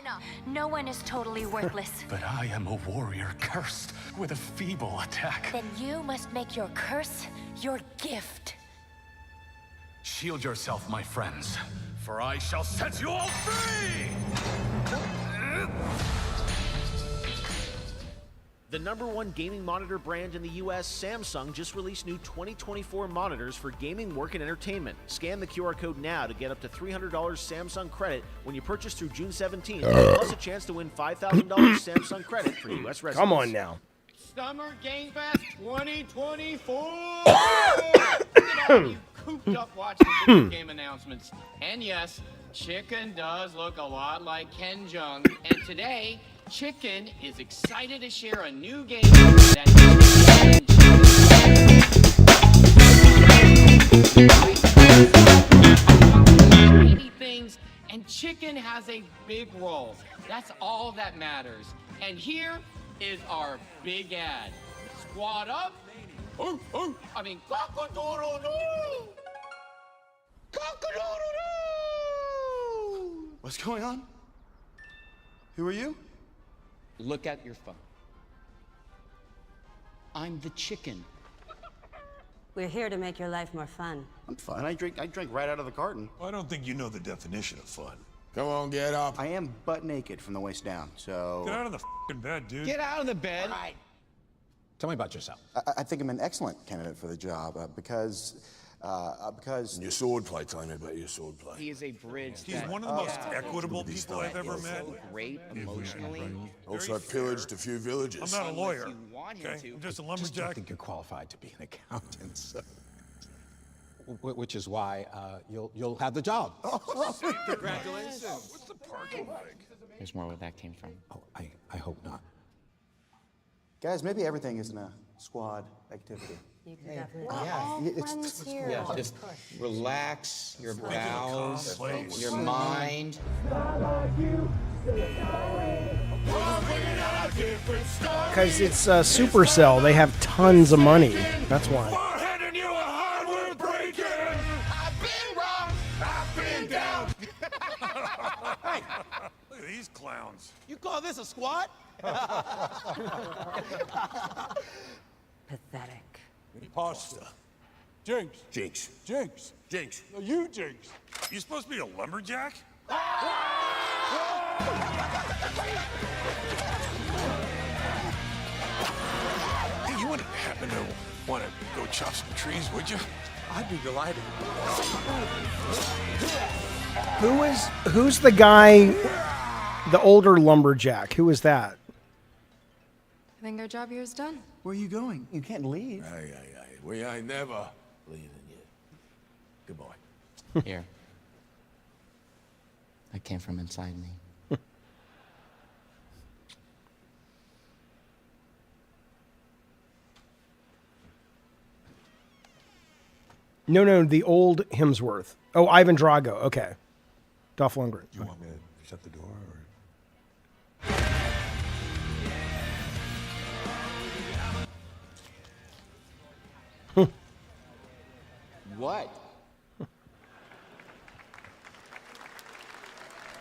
on. No one is totally worthless. But I am a warrior cursed with a feeble attack. Then you must make your curse your gift. Shield yourself, my friends, for I shall set you all free! The #1 gaming monitor brand in the US, Samsung, just released new 2024 monitors for gaming, work, and entertainment. Scan the QR code now to get up to $300 Samsung credit when you purchase through June 17th, plus a chance to win $5,000 Samsung credit for US residents. Come on now. Summer Game Fest 2024! Look at all you cooped up watching video game announcements. And yes, Chicken does look a lot like Ken Jeong. And today, Chicken is excited to share a new game that shiny things, and Chicken has a big role. That's all that matters. And here is our big ad. Squad up. I mean, cock-a-doodle-doo! Cock-a-doodle-doo! What's going on? Who are you? Look at your phone. I'm the chicken. We're here to make your life more fun. I'm fine. I drink right out of the carton. I don't think you know the definition of fun. Come on, get up. I am butt naked from the waist down, so... Get out of the f***ing bed, dude. Get out of the bed. All right. Tell me about yourself. I think I'm an excellent candidate for the job because... Your swordplay, tell me about your swordplay. He is a bridge. He's one of the most equitable people I've ever met. Great emotionally. Also, I've pillaged a few villages. I'm not a lawyer. You want him Okay, to. I'm just a I lumberjack. don't think you're qualified to be an accountant, so... Which is why you'll have the job. Congratulations. What's the parking like? There's more where that came from. Oh, I hope not. Guys, maybe everything isn't a squad activity. You can definitely. It's here. Yeah, just relax your bowels, your mind. Because it's Supercell. They have tons of money. That's why. Look at these clowns. You call this a squat? Pathetic. Pasta. Jinx. Jinx. Jinx. Jinx. No, you Jinx. You supposed to be a lumberjack? Hey, you wouldn't happen to want to go chop some trees, would you? I'd be delighted. Who's the guy, the older lumberjack? Who is that? I think our job here is done. Where are you going? You can't leave. Aye. We ain't never leaving you. Goodbye. Here. That came from inside me. No, the old Hemsworth. Oh, Ivan Drago. Okay. Dolph Lundgren. You want me to shut the door? What?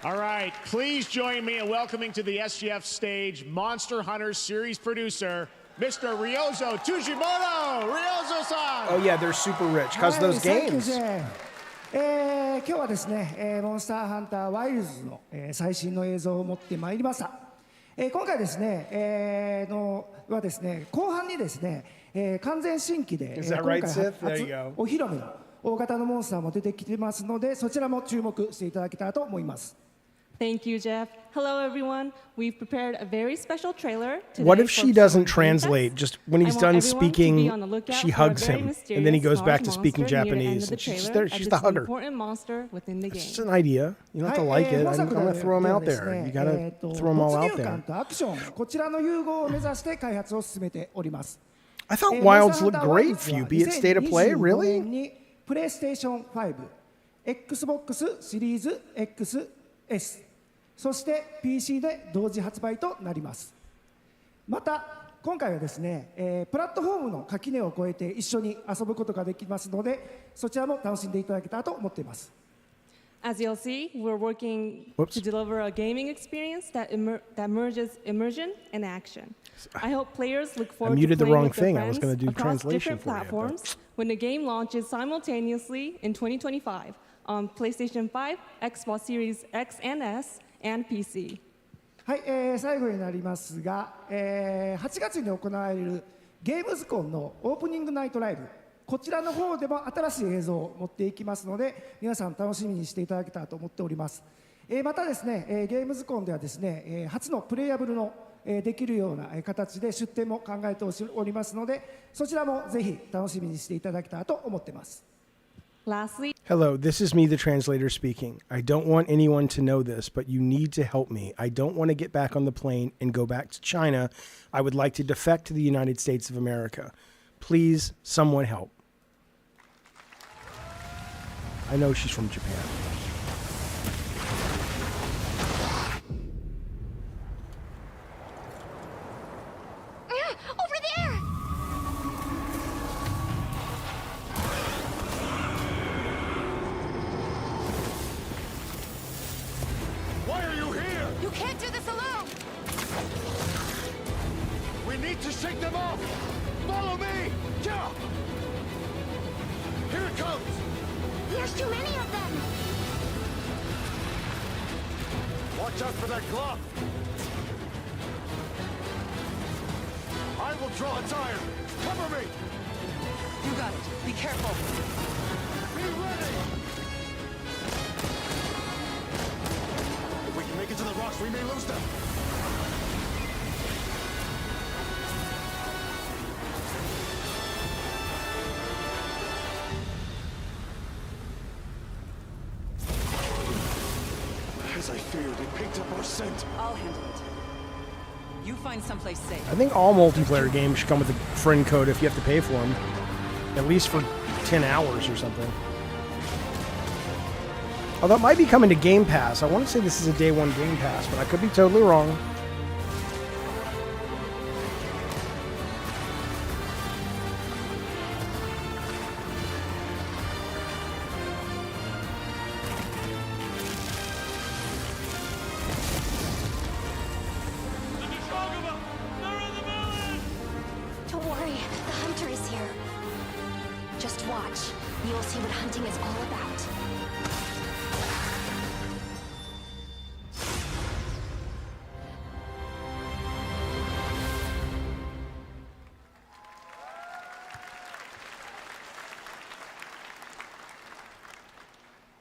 All right, please join me in welcoming to the SGF stage Monster Hunter series producer, Mr. Ryozo Tujimoto. Ryozo-san! Oh, yeah, they're super rich because of those games. 今日はですね、モンスターハンターワイルズの、最新の映像を持ってまいりました。今回ですね、はですね、後半にですね、完全新規で、今回初お披露目の大型のモンスターも出てきてますので、そちらも注目していただけたらと思います。Thank you, Jeff. Hello, everyone. We've prepared a very special trailer today. What if she doesn't translate? Just when he's done speaking, she hugs him, and then he goes back to speaking Japanese. And she's there. She's the hugger. It's just an idea. You don't have to like it. I'm going to throw them out there. You got to throw them all out there. こちらの融合を目指して開発を進めております。I thought Wilds looked great for you. Be it state of play, really? プレイステーション5、Xbox シリーズ XS、そして PC で同時発売となります。また今回はですね、プラットフォームの垣根を越えて一緒に遊ぶことができますので、そちらも楽しんでいただけたらと思っています。As you'll see, we're working Whoops. to deliver a gaming experience that merges immersion and action. I hope players look forward muted to the playing wrong with their thing. I was friends gonna do across translation different for you, but- platforms when the game launches simultaneously in 2025 on PlayStation 5, Xbox Series X and S, and PC. はい、最後になりますが、8月に行われるゲームズコンのオープニングナイトライブ、こちらの方でも新しい映像を持っていきますので、皆さん楽しみにしていただけたらと思っております。またですね、ゲームズコンではですね、初のプレイヤブルのできるような形で出展も考えておりますので、そちらもぜひ楽しみにしていただけたらと思っています。Lastly, Hello, this is me, the translator speaking. I don't want anyone to know this, but you need to help me. I don't want to get back on the plane and go back to China. I would like to defect to the United States of America. Please, someone help. I know she's from Japan. Over there! Why are you here? You can't do this alone! We need to shake them off! Follow me! Yeah! Here it comes! There's too many of them! Watch out for that glove! I will draw its iron! Cover me! You got it. Be careful. Be ready! If we can make it to the rocks, we may lose them! As I feared, it picked up our scent. I'll handle it. You find someplace safe. I think all multiplayer games should come with a friend code if you have to pay for them. At least for 10 hours or something. Although it might be coming to Game Pass. I want to say this is a day one Game Pass, but I could be totally wrong. Don't worry, the hunter is here. Just watch. You will see what hunting is all about.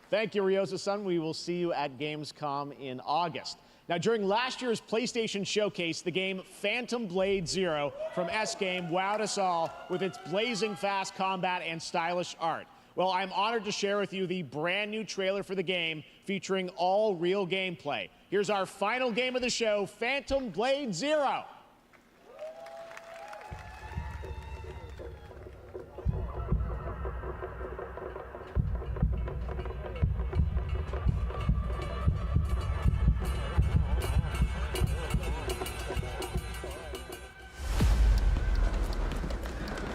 Thank you, Ryosa-san. We will see you at Gamescom in August. Now, during last year's PlayStation Showcase, the game Phantom Blade Zero from S-Game wowed us all with its blazing fast combat and stylish art. Well, I'm honored to share with you the brand new trailer for the game featuring all real gameplay. Here's our final game of the show, Phantom Blade Zero.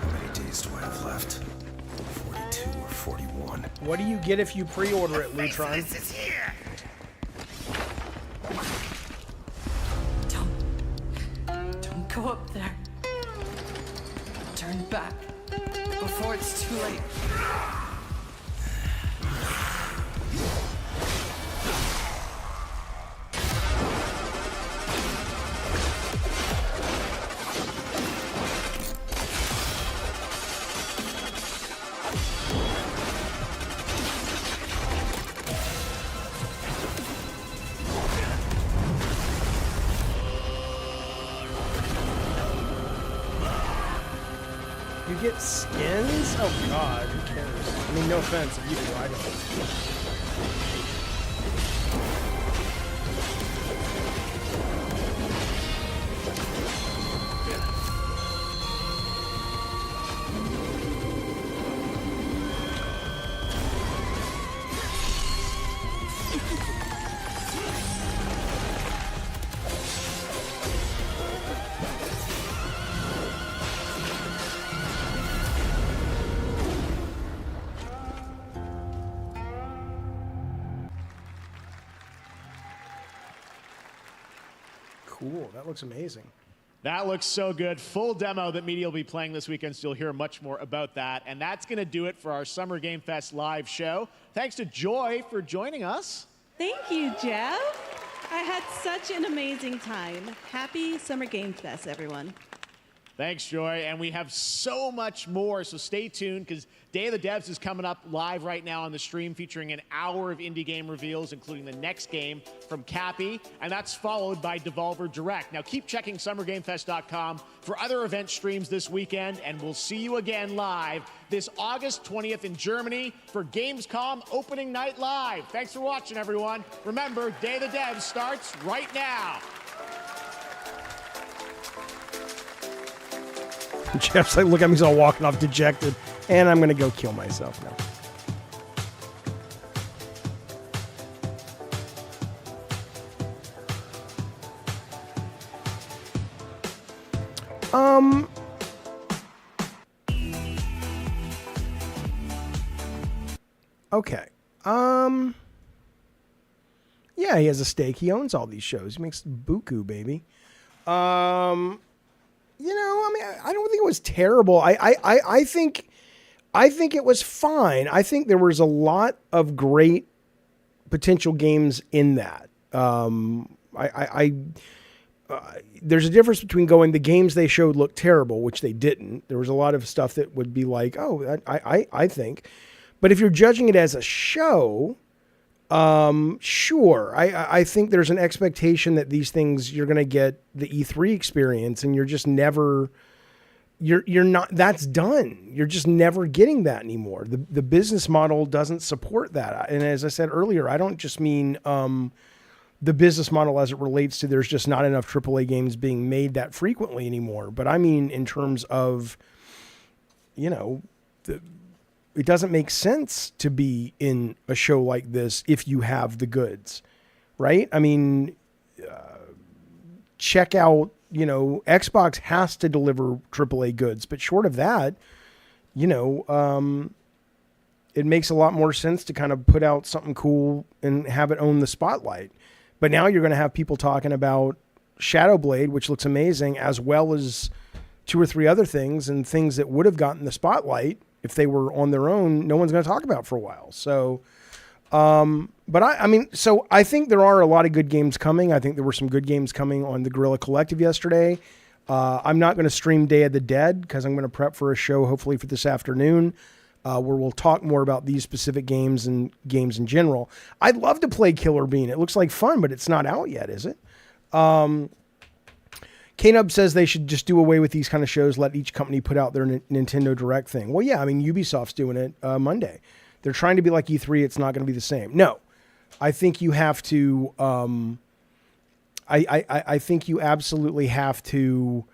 How many days do I have left? 42 or 41. What do you get if you pre-order it, Lutron? Is here. Don't go up there. Turn back before it's too late. You get skins? Oh god, who cares? I mean, no offense if you do, I don't. cool. That looks amazing. That looks so good. Full demo that media will be playing this weekend, so you'll hear much more about that. And that's going to do it for our Summer Game Fest live show. Thanks to Joy for joining us. Thank you, Jeff. I had such an amazing time. Happy Summer Game Fest, everyone. Thanks, Joy. And we have so much more, so stay tuned because Day of the Devs is coming up live right now on the stream, featuring an hour of indie game reveals, including the next game from Cappy, and that's followed by Devolver Direct. Now keep checking summergamefest.com for other event streams this weekend, and we'll see you again live this August 20th in Germany for Gamescom Opening Night Live. Thanks for watching, everyone. Remember, Day of the Devs starts right now. Jeff's like, look at me, he's all walking off dejected. And I'm going to go kill myself now. Okay. Yeah, he has a stake. He owns all these shows. He makes buku, baby. You know, I mean, I don't think it was terrible. I think it was fine. I think there was a lot of great potential games in that. There's a difference between going, the games they showed looked terrible, which they didn't. There was a lot of stuff that would be like, oh, I think. But if you're judging it as a show, sure. I think there's an expectation that these things, you're going to get the E3 experience, and you're just never, you're not, that's done. You're just never getting that anymore. The business model doesn't support that. And as I said earlier, I don't just mean, the business model as it relates to there's just not enough AAA games being made that frequently anymore. But I mean, in terms of, you know, it doesn't make sense to be in a show like this if you have the goods, right? I mean, check out, you know, Xbox has to deliver AAA goods, but short of that, you know, it makes a lot more sense to kind of put out something cool and have it own the spotlight. But now you're going to have people talking about Shadowblade, which looks amazing, as well as 2 or 3 other things, and things that would have gotten the spotlight if they were on their own, no one's going to talk about for a while. So, but I mean, so I think there are a lot of good games coming. I think there were some good games coming on the Guerrilla Collective yesterday. I'm not going to stream Day of the Dead because I'm going to prep for a show, hopefully for this afternoon, where we'll talk more about these specific games and games in general. I'd love to play Killer Bean. It looks like fun, but it's not out yet, is it? K-Nub says they should just do away with these kind of shows, let each company put out their Nintendo Direct thing. Well, yeah, I mean, Ubisoft's doing it Monday. They're trying to be like E3. It's not going to be the same. No, I think you have to, I think you absolutely have to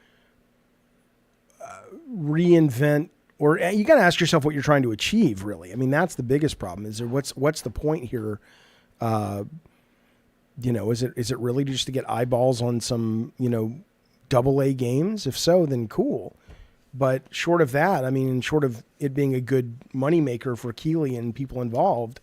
reinvent, or you got to ask yourself what you're trying to achieve, really. I mean, that's the biggest problem. Is there, what's the point here? You know, is it really just to get eyeballs on some, you know, AA games? If so, then cool. But short of that, I mean, short of it being a good moneymaker for Keighley and people involved,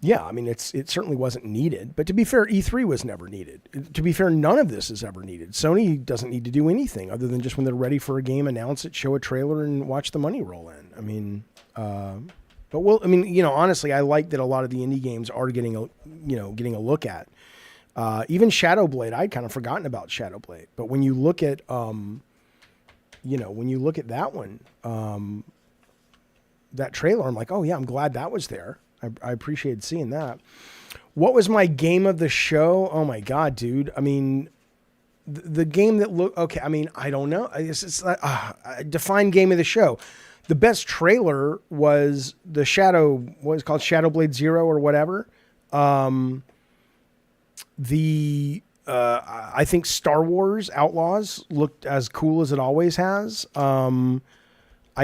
yeah, I mean, it certainly wasn't needed. But to be fair, E3 was never needed. To be fair, none of this is ever needed. Sony doesn't need to do anything other than just when they're ready for a game, announce it, show a trailer, and watch the money roll in. I mean, but I mean, you know, honestly, I like that a lot of the indie games are getting a look at. Even Shadowblade, I'd kind of forgotten about Shadowblade. But when you look at, you know, when you look at that one, that trailer, I'm like, oh yeah, I'm glad that was there. I appreciated seeing that. What was my game of the show? Oh my God, dude. I mean, the game that looked, okay, I mean, I don't know. It's define game of the show. The best trailer was the what was called Shadowblade Zero or whatever. I think Star Wars Outlaws looked as cool as it always has. I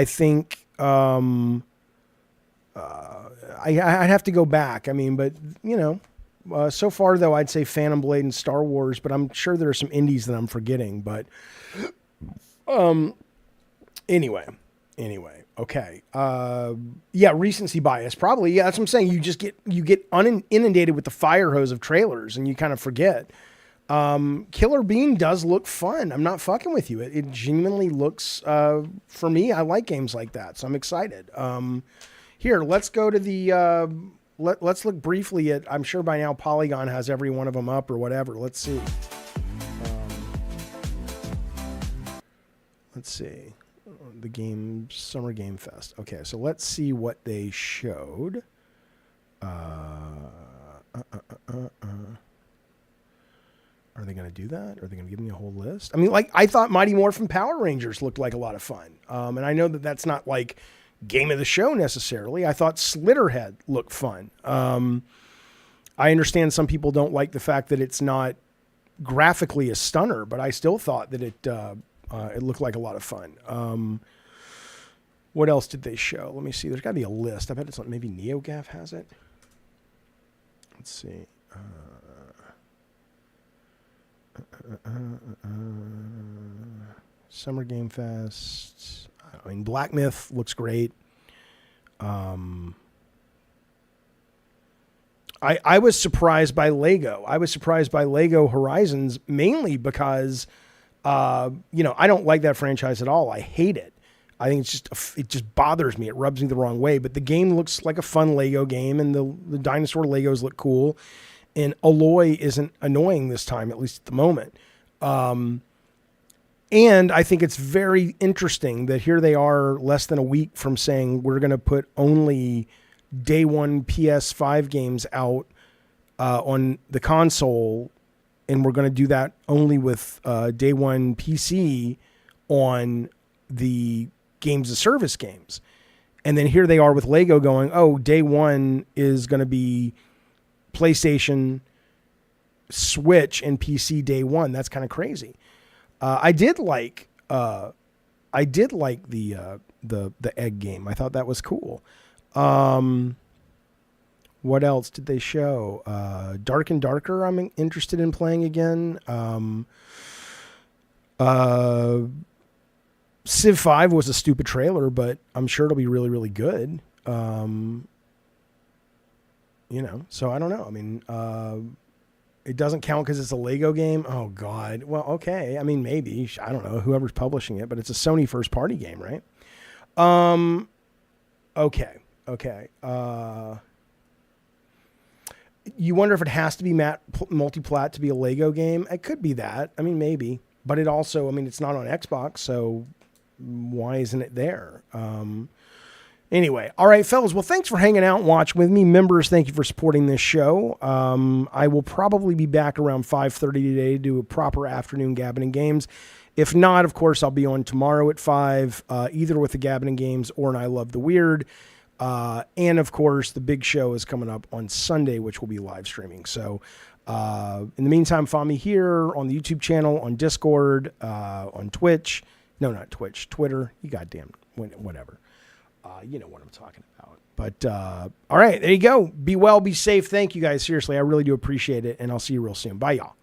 think I'd have to go back. I mean, but you know, so far though, I'd say Phantom Blade and Star Wars, but I'm sure there are some indies that I'm forgetting. But anyway, okay. Yeah, recency bias, probably. Yeah, that's what I'm saying. You get inundated with the fire hose of trailers, and you kind of forget. Killer Bean does look fun. I'm not fucking with you. It genuinely looks, for me, I like games like that, so I'm excited. Here, let's go to the, let's look briefly at, I'm sure by now Polygon has every one of them up or whatever. Let's see. Let's see. The Summer Game Fest. Okay, so let's see what they showed. Are they going to do that? Are they going to give me a whole list? I mean, like, I thought Mighty Morphin Power Rangers looked like a lot of fun. And I know that that's not like game of the show necessarily. I thought Slitterhead looked fun. I understand some people don't like the fact that it's not graphically a stunner, but I still thought that it looked like a lot of fun. What else did they show? Let me see. There's got to be a list. I bet it's on, maybe NeoGAF has it. Let's see. Summer Game Fest. I mean, Black Myth looks great. I was surprised by Lego. I was surprised by Lego Horizons mainly because, I don't like that franchise at all. I hate it. I think it just bothers me. It rubs me the wrong way. But the game looks like a fun Lego game, and the dinosaur Legos look cool. And Aloy isn't annoying this time, at least at the moment. And I think it's very interesting that here they are less than a week from saying we're going to put only day one PS5 games out on the console, and we're going to do that only with day one PC on the games of service games. And then here they are with Lego going, oh, day one is going to be PlayStation, Switch, and PC day one. That's kind of crazy. I did like the egg game. I thought that was cool. What else did they show? Dark and Darker, I'm interested in playing again. Civ 5 was a stupid trailer, but I'm sure it'll be really, really good. So I don't know. I mean, it doesn't count because it's a Lego game. Oh, God. Well, okay. I mean, maybe. I don't know. Whoever's publishing it, but it's a Sony first-party game, right? Okay. You wonder if it has to be multi-plat to be a Lego game? It could be that. I mean, maybe. But it also, I mean, it's not on Xbox, so why isn't it there? Anyway, all right, fellas. Well, thanks for hanging out and watching with me. Members, thank you for supporting this show. I will probably be back around 5:30 today to do a proper afternoon Gabbing and Games. If not, of course, I'll be on tomorrow at 5, either with the Gabbing and Games or an I Love the Weird. And, of course, the big show is coming up on Sunday, which will be live streaming. So, in the meantime, follow me here on the YouTube channel, on Discord, on Twitch. No, not Twitch. Twitter. You goddamn whatever. You know what I'm talking about. But, all right, there you go. Be well, be safe. Thank you guys. Seriously, I really do appreciate it. And I'll see you real soon. Bye, y'all.